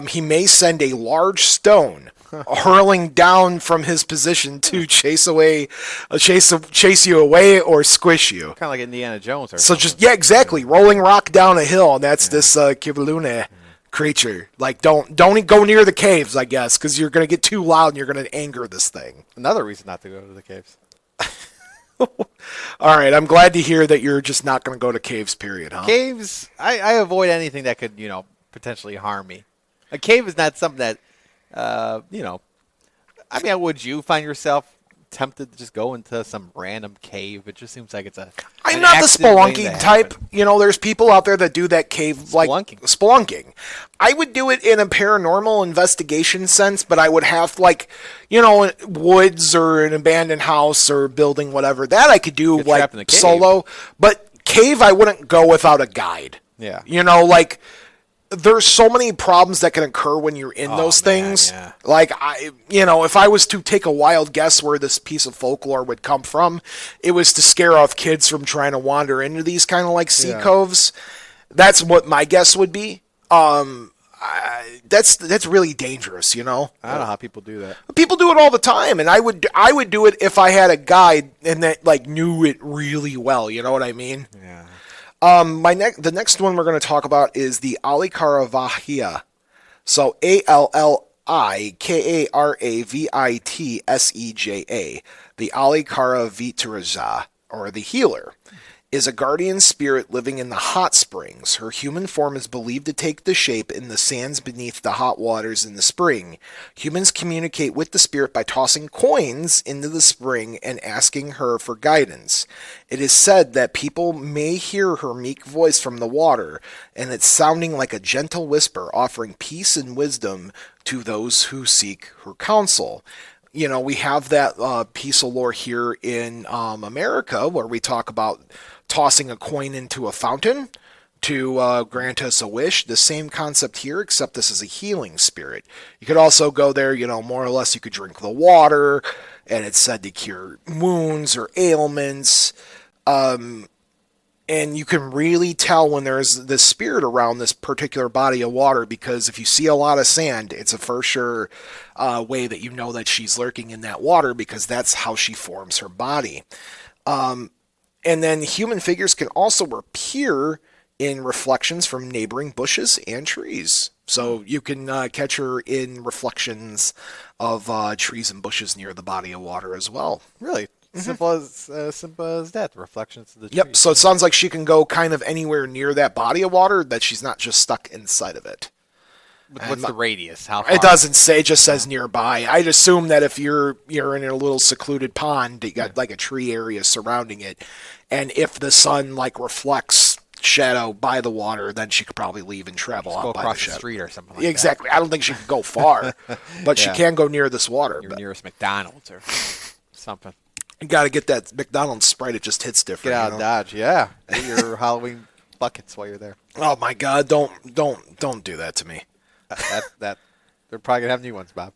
he may send a large stone hurling down from his position to chase you away or squish you. Kind of like Indiana Jones. Or so something. Exactly. Rolling rock down a hill, and that's this Kivalune creature. Like, don't go near the caves, I guess, because you're going to get too loud and you're going to anger this thing. Another reason not to go to the caves. All right, I'm glad to hear that you're just not going to go to caves, period, huh? Caves, I avoid anything that could, potentially harm me. A cave is not something that, would you find yourself tempted to just go into some random cave? It just seems like it's I'm not the spelunking type. There's people out there that do that cave like spelunking. I would do it in a paranormal investigation sense, but I would have woods or an abandoned house or building, whatever. That I could do like solo. But cave, I wouldn't go without a guide. Yeah. There's so many problems that can occur when you're in those things. Yeah. Like, if I was to take a wild guess where this piece of folklore would come from, it was to scare off kids from trying to wander into these kind of like sea coves. That's what my guess would be. That's really dangerous, I don't know how people do that. People do it all the time, and I would do it if I had a guide and that like knew it really well. You know what I mean? Yeah. The next one we're going to talk about is the Alikaravahia. So Alikaravitseja. The Alikaravitseja, or the healer, is a guardian spirit living in the hot springs. Her human form is believed to take the shape in the sands beneath the hot waters in the spring. Humans communicate with the spirit by tossing coins into the spring and asking her for guidance. It is said that people may hear her meek voice from the water, and it's sounding like a gentle whisper offering peace and wisdom to those who seek her counsel. We have that piece of lore here in America where we talk about tossing a coin into a fountain to grant us a wish. The same concept here, except this is a healing spirit. You could also go there, more or less you could drink the water, and it's said to cure wounds or ailments. And you can really tell when there's this spirit around this particular body of water, because if you see a lot of sand, it's a for sure way that you know that she's lurking in that water, because that's how she forms her body. And then human figures can also appear in reflections from neighboring bushes and trees. So you can catch her in reflections of trees and bushes near the body of water as well. Really? Simple as that. The reflections of the trees. Yep. So it sounds like she can go kind of anywhere near that body of water, that she's not just stuck inside of it. What's the radius? How far? It doesn't say. It just says nearby. I'd assume that if you're in a little secluded pond, you got like a tree area surrounding it, and if the sun like reflects shadow by the water, then she could probably leave and travel out go by across the shadow. street or something like Exactly. I don't think she can go far, but she can go near this water. Your But nearest McDonald's or something. you got to get that McDonald's Sprite. It just hits different. Get out you of know? Dodge. Yeah. Get your Halloween buckets while you're there. Oh my God! Don't do that to me. That they're probably gonna have new ones, Bob.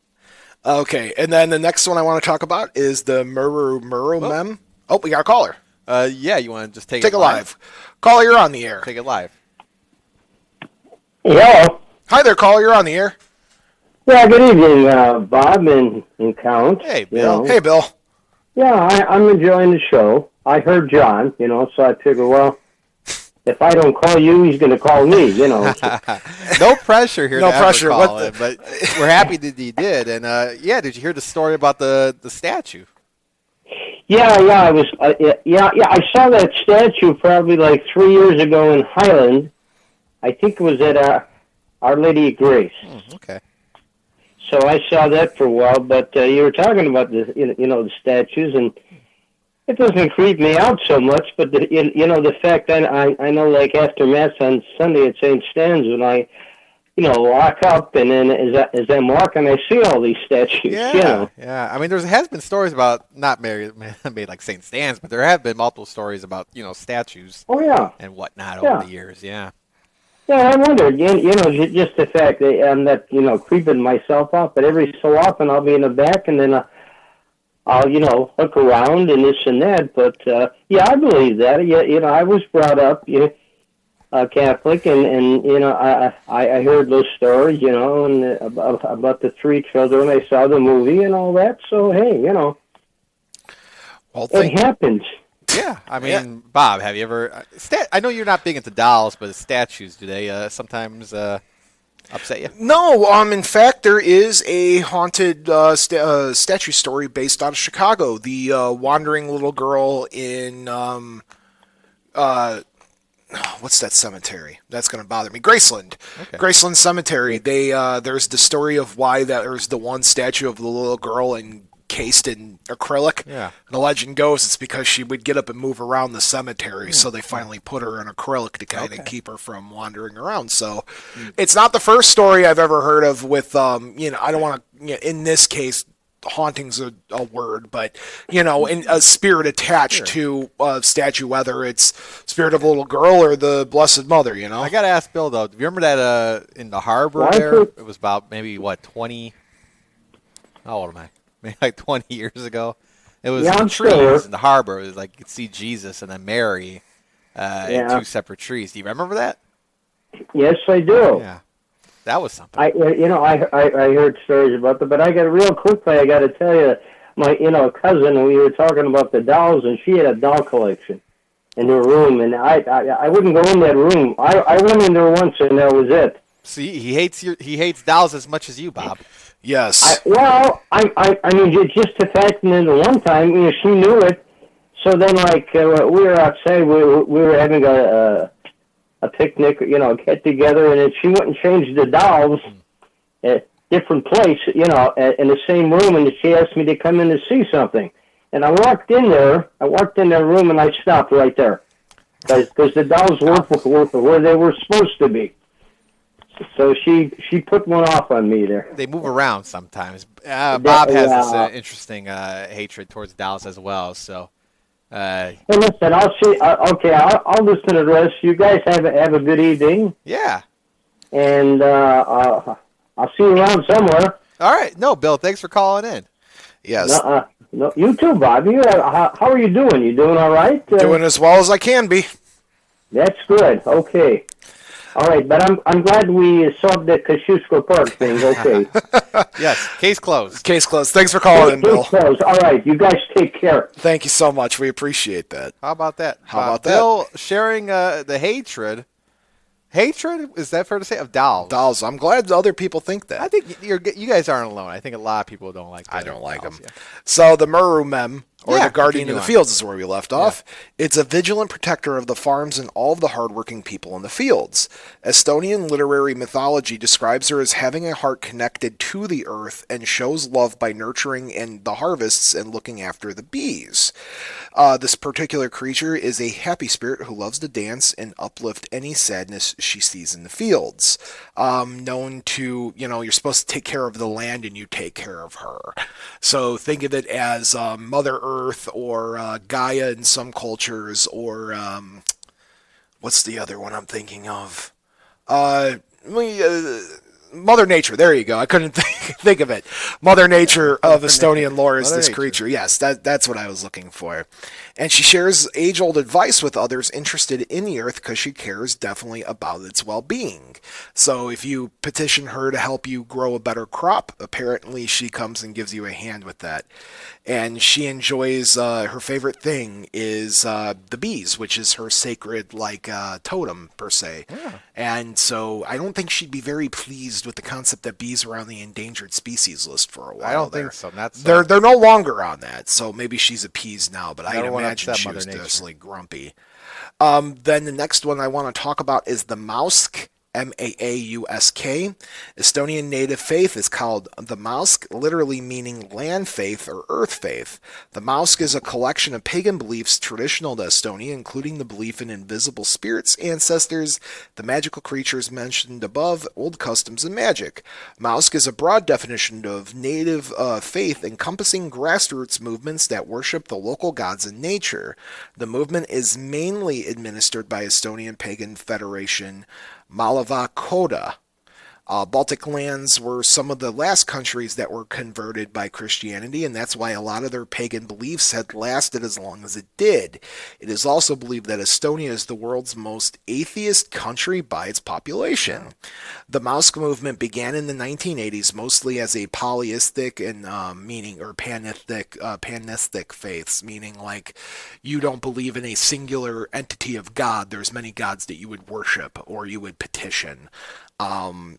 Okay, and then the next one I want to talk about is the Muru Mem. Oh, we got a caller. Yeah, you want to just take it live. Caller, you're on the air. Take it live. Yeah. Hi there, caller. You're on the air. Yeah, good evening, Bob and Count. Hey, you Bill. know. Hey, Bill. Yeah, I'm enjoying the show. I heard John, so I figured, well, if I don't call you, he's going to call me, So. No pressure here. No to pressure. Ever call in, but we're happy that he did. And did you hear the story about the statue? Yeah, I was. I saw that statue probably like 3 years ago in Highland. I think it was at Our Lady of Grace. Okay. So I saw that for a while, but you were talking about the statues, and it doesn't creep me out so much. But the fact that I know, like after Mass on Sunday at St. Stan's, when I walk up, and then as I'm walking, I see all these statues. Yeah. I mean, there has been stories about not made like St. Stan's, but there have been multiple stories about statues. Oh yeah. And whatnot over the years. Yeah. Yeah, I wondered, just the fact that I'm not, creeping myself out, but every so often I'll be in the back, and then I'll, look around and this and that. But I believe that. Yeah, I was brought up, Catholic, and I heard those stories, and about the three children. I saw the movie and all that. So hey, Well, it happens. Yeah, I mean, Bob, have you ever? I know you're not big into dolls, but statues, do they sometimes upset you? No. In fact, there is a haunted statue story based out of Chicago. The wandering little girl in what's that cemetery? That's going to bother me. Graceland. Okay. Graceland Cemetery. There's the story of why there's the one statue of the little girl encased in acrylic. Yeah. The legend goes it's because she would get up and move around the cemetery, so they finally put her in acrylic to kind of keep her from wandering around. So it's not the first story I've ever heard of with, I don't want to, in this case, haunting's a word, but, in a spirit attached to a statue, whether it's spirit of a little girl or the Blessed Mother, I got to ask Bill, though, do you remember that in the harbor there? It was about maybe, 20, how old am I? Maybe like 20 years ago. It was in trees in the harbor. It was like you could see Jesus and then Mary in two separate trees. Do you remember that? Yes, I do. Yeah, that was something. I heard stories about that, but I got real quickly. I got to tell you, my cousin. We were talking about the dolls, and she had a doll collection in her room, and I wouldn't go in that room. I went in there once, and that was it. See, he hates dolls as much as you, Bob. Yes. I mean, just the fact that one time, she knew it. So then, we were outside, we were having a picnic, get together, and then she went and changed the dolls at different place, in the same room, and she asked me to come in to see something. And I walked in that room, and I stopped right there. Because the dolls weren't where they were supposed to be. So she put one off on me there. They move around sometimes. Bob has this interesting hatred towards dolls as well. So, hey, listen, I'll see. I'll listen to the rest. You guys have a good evening. Yeah. And I'll see you around somewhere. All right. No, Bill. Thanks for calling in. Yes. No, you too, Bob. How are you doing? You doing all right? Doing as well as I can be. That's good. Okay. All right, but I'm glad we solved the Kosciuszko Park thing. Okay. Yes, case closed. Case closed. Thanks for calling in, Bill. Case closed. All right, you guys take care. Thank you so much. We appreciate that. How about that? How about that? Bill sharing the hatred. Hatred? Is that fair to say? Of dolls. Dolls. I'm glad other people think that. I think you guys aren't alone. I think a lot of people don't like that. I don't like dolls, them. yeah. So the Muru Mem, or Yeah, the Guardian of continue the on. Fields, is where we left off. It's a vigilant protector of the farms and all of the hardworking people in the fields. Estonian literary mythology describes her as having a heart connected to the earth and shows love by nurturing and the harvests and looking after the bees. This particular creature is a happy spirit who loves to dance and uplift any sadness she sees in the fields. Known to, you're supposed to take care of the land and you take care of her. So think of it as Mother Earth or Gaia in some cultures, or what's the other one I'm thinking of? Mother Nature. There you go. I couldn't think of it. Mother Nature of Estonian lore is Mother this Nature. creature. Yes, that's what I was looking for. And she shares age-old advice with others interested in the earth because she cares definitely about its well-being. So if you petition her to help you grow a better crop, apparently she comes and gives you a hand with that. And she enjoys, her favorite thing is the bees, which is her sacred, totem, per se. Yeah. And so I don't think she'd be very pleased with the concept that bees are on the endangered species list for a while. I don't there. think so. That's They're no longer on that, so maybe she's appeased now, but I'd Never wanna imagine upset she Mother was Nature. definitely grumpy. Then the next one I want to talk about is the Mausk, Maausk. Estonian native faith is called the Mausk, literally meaning land faith or earth faith. The Mausk is a collection of pagan beliefs traditional to Estonia, including the belief in invisible spirits, ancestors, the magical creatures mentioned above, old customs, and magic. Mausk is a broad definition of native faith encompassing grassroots movements that worship the local gods and nature. The movement is mainly administered by Estonian Pagan Federation Malava Koda. Baltic lands were some of the last countries that were converted by Christianity, and that's why a lot of their pagan beliefs had lasted as long as it did. It is also believed that Estonia is the world's most atheist country by its population. The Mausk movement began in the 1980s, mostly as a polyistic and panistic faiths, meaning like you don't believe in a singular entity of God. There's many gods that you would worship or you would petition.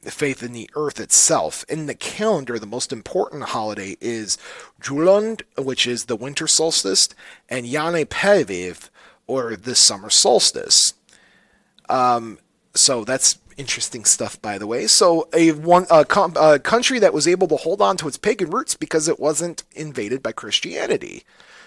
Faith in the earth itself. In the calendar, the most important holiday is Julund, which is the winter solstice, and Jaanipäev, or the summer solstice. So that's interesting stuff, by the way. So a country that was able to hold on to its pagan roots because it wasn't invaded by Christianity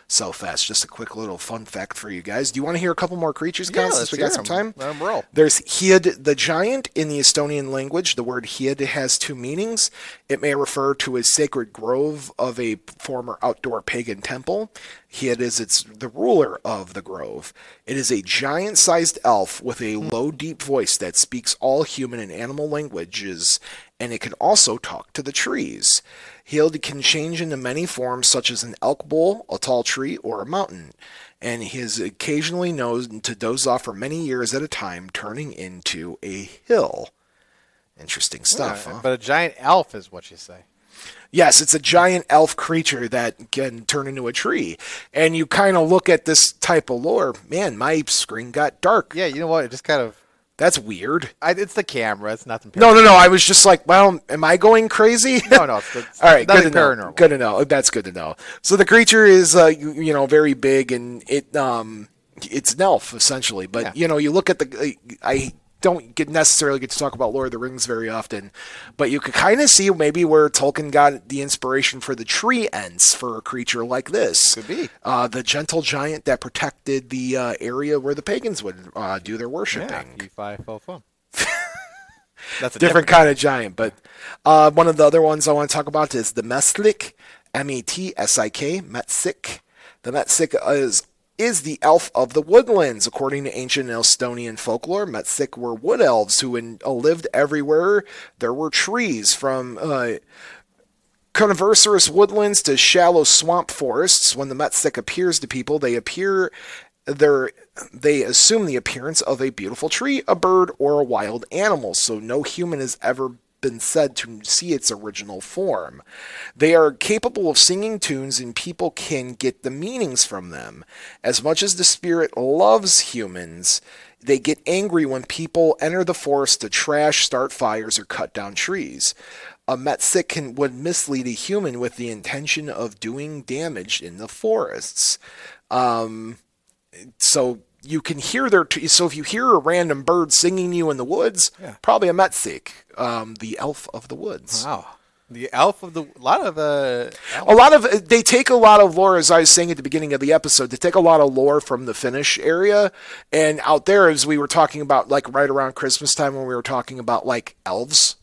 so fast. Just a quick little fun fact for you guys. Do you want to hear a couple more creatures, Con, since we got some time? Let 'em roll. There's Hied the Giant in the Estonian language. The word Hied has two meanings. It may refer to a sacred grove of a former outdoor pagan temple. Hied is the ruler of the grove. It is a giant-sized elf with a low, deep voice that speaks all human and animal languages, and it can also talk to the trees. Hied can change into many forms, such as an elk bull, a tall tree, or a mountain, and he is occasionally known to doze off for many years at a time, turning into a hill. Interesting stuff, huh? But a giant elf is what you say. Yes, it's a giant elf creature that can turn into a tree. And you kind of look at this type of lore, man, my screen got dark. Yeah, you know what? It just kind of... That's weird. It's the camera. It's nothing. No. I was just like, well, am I going crazy? No. All right, good to paranormal. know. Good to know. That's good to know. So the creature is, very big, and it's an elf essentially. But you look at I don't necessarily get to talk about Lord of the Rings very often, but you could kind of see maybe where Tolkien got the inspiration for the tree ents for a creature like this. Could be. The gentle giant that protected the area where the pagans would do their worshiping. Yeah, E5 That's a different kind of giant, but one of the other ones I want to talk about is the Metsik, Metsik, Metsik. The Metsik is the elf of the woodlands. According to ancient Estonian folklore, Metsik were wood elves who lived everywhere there were trees, from coniferous woodlands to shallow swamp forests. When the Metsik appears to people, they appear they assume the appearance of a beautiful tree, a bird, or a wild animal, so no human has ever been said to see its original form. They are capable of singing tunes and people can get the meanings from them. As much as the spirit loves humans, they get angry when people enter the forest to trash, start fires, or cut down trees. A metsik would mislead a human with the intention of doing damage in the forests. So you can hear so if you hear a random bird singing you in the woods, probably a metsik, the elf of the woods. Wow. The elf of the they take a lot of lore, as I was saying at the beginning of the episode, they take a lot of lore from the Finnish area, and out there, as we were talking about, like right around Christmas time when we were talking about like elves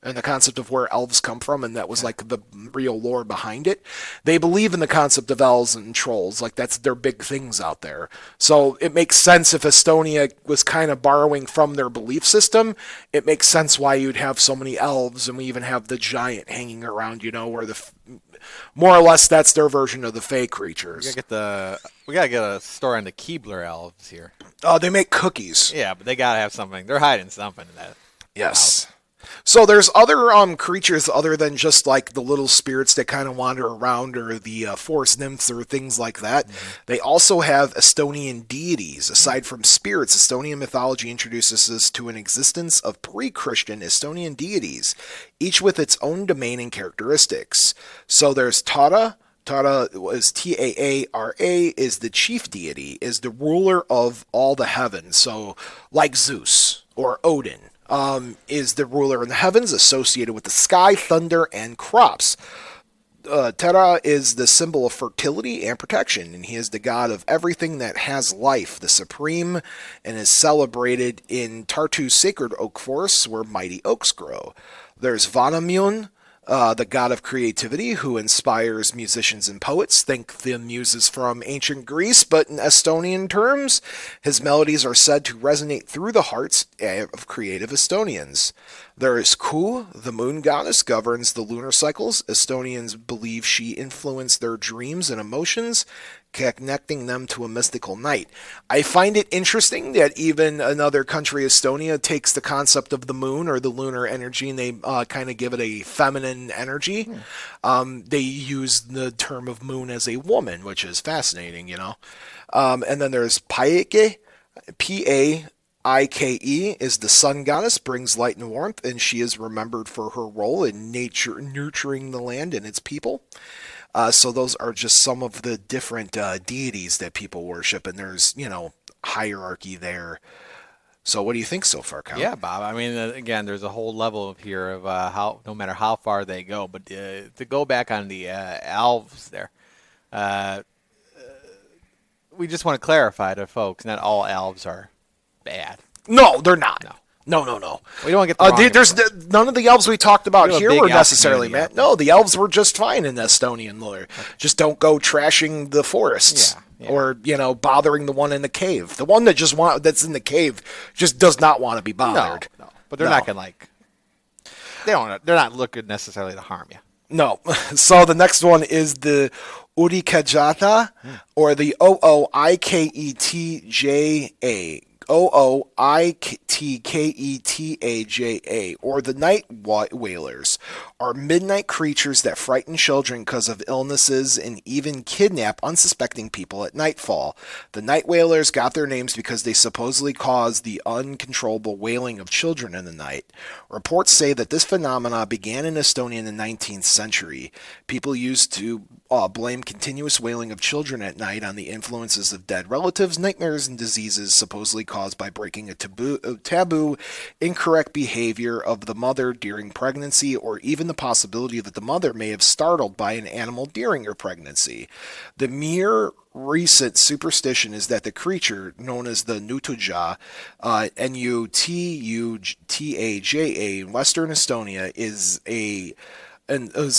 and the concept of where elves come from, and that was like the real lore behind it. They believe in the concept of elves and trolls, like that's their big things out there. So it makes sense if Estonia was kind of borrowing from their belief system. It makes sense why you'd have so many elves, and we even have the giant hanging around, where more or less that's their version of the Fey creatures. We gotta get a story on the Keebler elves here. They make cookies. Yeah, but they gotta have something. They're hiding something in that. Yes. So there's other creatures other than just like the little spirits that kind of wander around, or the forest nymphs or things like that. Mm-hmm. They also have Estonian deities. Aside from spirits, Estonian mythology introduces us to an existence of pre-Christian Estonian deities, each with its own domain and characteristics. So there's Tara. Tara is Taara, is the chief deity, is the ruler of all the heavens. So like Zeus or Odin. Is the ruler in the heavens, associated with the sky, thunder, and crops. Terra is the symbol of fertility and protection, and he is the god of everything that has life, the supreme, and is celebrated in Tartu's sacred oak forests where mighty oaks grow. There's Vanamune, the god of creativity, who inspires musicians and poets. Think the muses from ancient Greece, but in Estonian terms, his melodies are said to resonate through the hearts of creative Estonians. There is Ku, the moon goddess, governs the lunar cycles. Estonians believe she influenced their dreams and emotions, connecting them to a mystical night. I find it interesting that even another country, Estonia, takes the concept of the moon or the lunar energy, and they kind of give it a feminine energy. They use the term of moon as a woman, which is fascinating, And then there's Paike, Paike is the sun goddess, brings light and warmth, and she is remembered for her role in nature, nurturing the land and its people. So those are just some of the different deities that people worship, and there's, hierarchy there. So what do you think so far, Kyle? Yeah, Bob. I mean, again, there's a whole level here of how, no matter how far they go, but to go back on the elves there, we just want to clarify to folks, not all elves are bad. No, they're not. No. No. We don't get the wrong there's none of the elves we talked about We have a here big were elf necessarily community bad. No, the elves were just fine in Estonian lore. Okay. Just don't go trashing the forests or bothering the one in the cave. The one that's in the cave just does not want to be bothered. No. But they're not gonna they're not looking necessarily to harm you. No. So the next one is the Urikajata, or the Ooiketja. Ooiketjaja, or the night wailers, are midnight creatures that frighten children because of illnesses and even kidnap unsuspecting people at nightfall. The night wailers got their names because they supposedly cause the uncontrollable wailing of children in the night. Reports say that this phenomena began in Estonia in the 19th century. People used to blame continuous wailing of children at night on the influences of dead relatives, nightmares, and diseases supposedly caused by breaking a taboo, incorrect behavior of the mother during pregnancy, or even the possibility that the mother may have startled by an animal during her pregnancy. The mere recent superstition is that the creature, known as the Nutuja, Nututaja in Western Estonia, is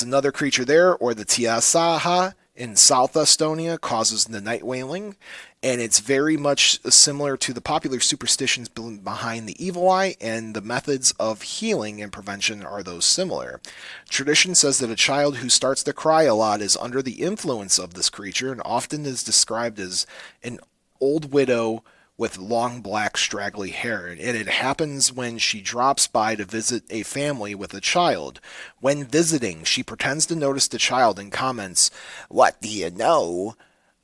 another creature there, or the Tiasaha in South Estonia, causes the night wailing, and it's very much similar to the popular superstitions behind the evil eye, and the methods of healing and prevention are those similar. Tradition says that a child who starts to cry a lot is under the influence of this creature, and often is described as an old widow with long black straggly hair, and it happens when she drops by to visit a family with a child. When visiting, she pretends to notice the child and comments, "What do you know?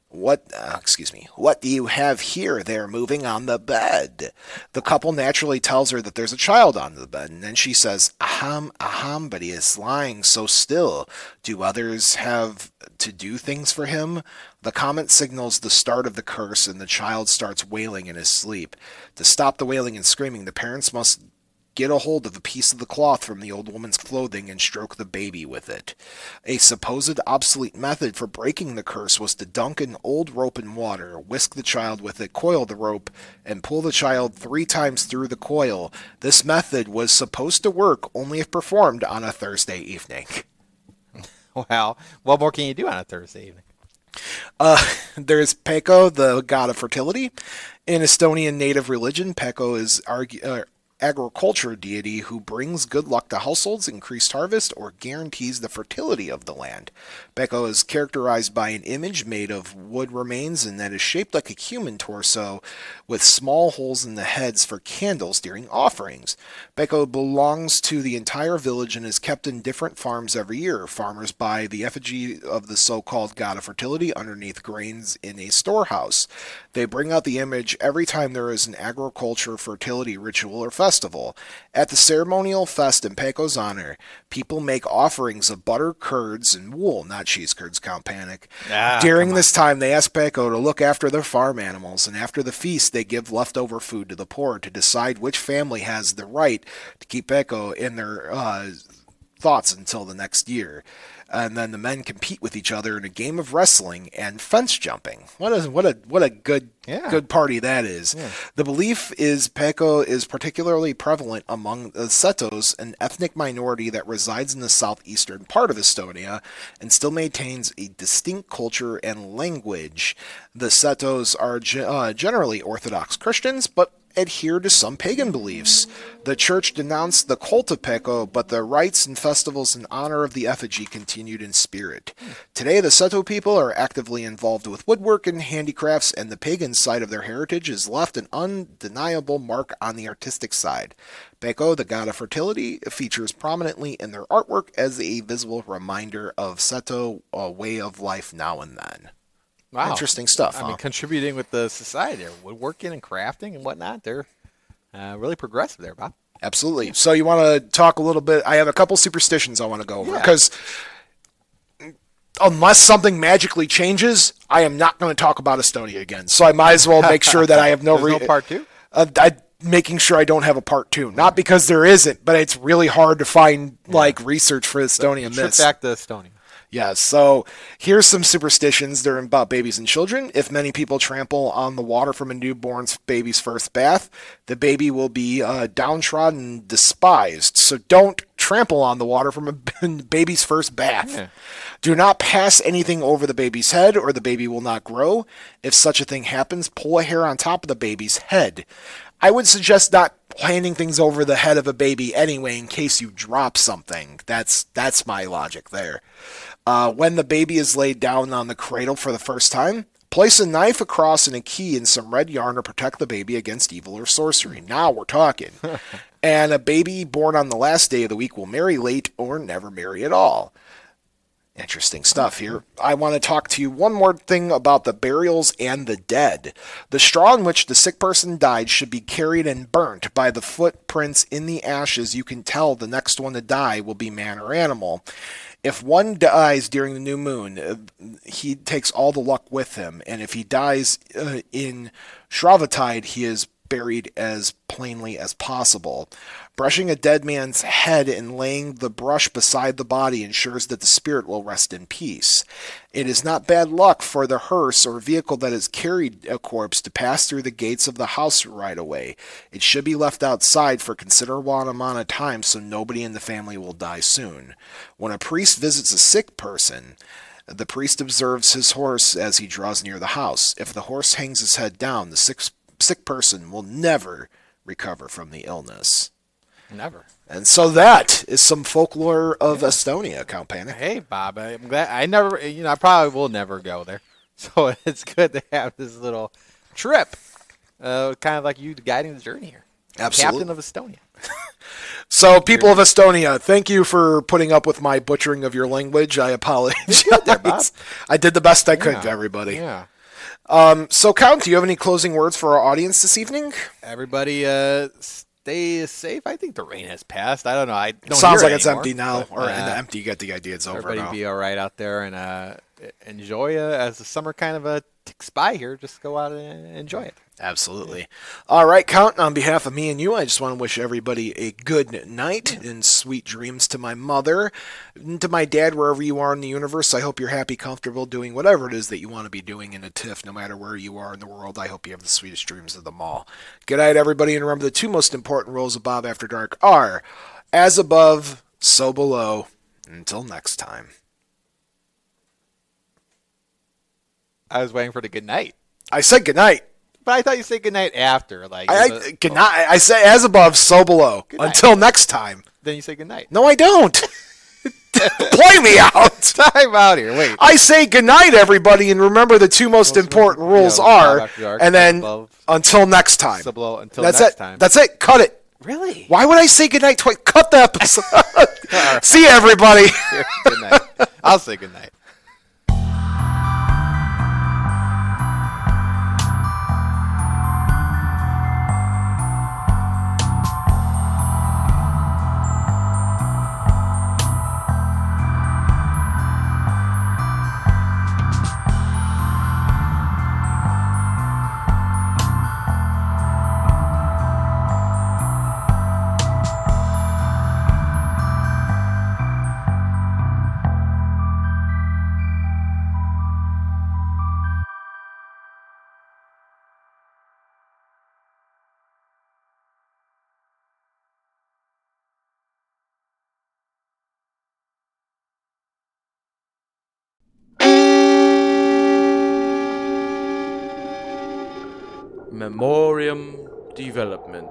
What do you have here? They're moving on the bed." The couple naturally tells her that there's a child on the bed, and then she says, "Aham, but he is lying so still. Do others have to do things for him?" The comment signals the start of the curse, and the child starts wailing in his sleep. To stop the wailing and screaming, the parents must get a hold of a piece of the cloth from the old woman's clothing and stroke the baby with it. A supposed obsolete method for breaking the curse was to dunk an old rope in water, whisk the child with it, coil the rope, and pull the child 3 times through the coil. This method was supposed to work only if performed on a Thursday evening. Wow. What more can you do on a Thursday evening? There's Peko, the god of fertility. In Estonian native religion, Peko is agriculture deity who brings good luck to households, increased harvest, or guarantees the fertility of the land. Peko is characterized by an image made of wood remains and that is shaped like a human torso with small holes in the heads for candles during offerings. Peko belongs to the entire village and is kept in different farms every year. Farmers buy the effigy of the so-called god of fertility underneath grains in a storehouse. They bring out the image every time there is an agriculture fertility ritual or festival. At the ceremonial fest in Peko's honor, people make offerings of butter, curds, and wool, not cheese curds, Count Panic. During this time, they ask Peko to look after their farm animals, and after the feast, they give leftover food to the poor to decide which family has the right to keep Peko in their thoughts until the next year. And then the men compete with each other in a game of wrestling and fence jumping. What a good party that is. Yeah. The belief is Peko is particularly prevalent among the Setos, an ethnic minority that resides in the southeastern part of Estonia and still maintains a distinct culture and language. The Setos are generally Orthodox Christians, but adhere to some pagan beliefs. The church denounced the cult of Peko, but the rites and festivals in honor of the effigy continued in spirit. Today, the Seto people are actively involved with woodwork and handicrafts, and the pagan side of their heritage has left an undeniable mark on the artistic side. Peko, the god of fertility, features prominently in their artwork as a visible reminder of Seto way of life now and then. Wow. Interesting stuff. I mean, contributing with the society there, woodworking and crafting and whatnot. They're really progressive there, Bob. Absolutely. So you want to talk a little bit? I have a couple superstitions I want to go over because unless something magically changes, I am not going to talk about Estonia again. So I might as well make sure that I have no part 2. Making sure I don't have a part 2, not because there isn't, but it's really hard to find research for Estonian myths. Back to Estonia. Yeah, so here's some superstitions. They're about babies and children. If many people trample on the water from a newborn baby's first bath, the baby will be downtrodden and despised. So don't trample on the water from a baby's first bath. Yeah. Do not pass anything over the baby's head or the baby will not grow. If such a thing happens, pull a hair on top of the baby's head. I would suggest not handing things over the head of a baby anyway in case you drop something. That's my logic there. When the baby is laid down on the cradle for the first time, place a knife across and a key in some red yarn to protect the baby against evil or sorcery. Now we're talking. And a baby born on the last day of the week will marry late or never marry at all. Interesting stuff here. I want to talk to you one more thing about the burials and the dead. The straw in which the sick person died should be carried and burnt. By the footprints in the ashes, you can tell the next one to die will be man or animal. If one dies during the new moon, he takes all the luck with him. And if he dies in Shravatide, he is buried as plainly as possible. Brushing a dead man's head and laying the brush beside the body ensures that the spirit will rest in peace. It is not bad luck for the hearse or vehicle that has carried a corpse to pass through the gates of the house right away. It should be left outside for a considerable amount of time so nobody in the family will die soon. When a priest visits a sick person, the priest observes his horse as he draws near the house. If the horse hangs his head down, the sick person will never recover from the illness. Never. And so that is some folklore of Estonia, Count Panic. Hey, Bob, I'm glad I probably will never go there. So it's good to have this little trip. Kind of like you guiding the journey here. Absolutely. Captain of Estonia. So, people of Estonia, thank you for putting up with my butchering of your language. I apologize. I did the best I could to everybody. Yeah. So, Count, do you have any closing words for our audience this evening? Everybody stay safe. I think the rain has passed. I don't know. I don't Sounds hear like it it's anymore, empty now. but, Or empty, you get the idea. It's over everybody now. be all right out there and enjoy as the summer kind of ticks by here. Just go out and enjoy it. Absolutely. All right, Count, on behalf of me and you, I just want to wish everybody a good night and sweet dreams to my mother and to my dad, wherever you are in the universe. I hope you're happy, comfortable doing whatever it is that you want to be doing in a TIFF, no matter where you are in the world. I hope you have the sweetest dreams of them all. Good night, everybody, and remember the two most important rules of Bob After Dark are as above, so below. Until next time. I was waiting for the good night. I said good night. But I thought you said good night after. Good night. I say as above, so below. Until next time. Then you say good night. No, I don't. Play me out. Time out here. Wait. I say good night, everybody, and remember the two most important rules are, and then until next time. Until That's next it. time. That's it. Cut it. Really? Why would I say good night twice? Cut the episode. See you, everybody. Good night. I'll say good night. Memoriam Development.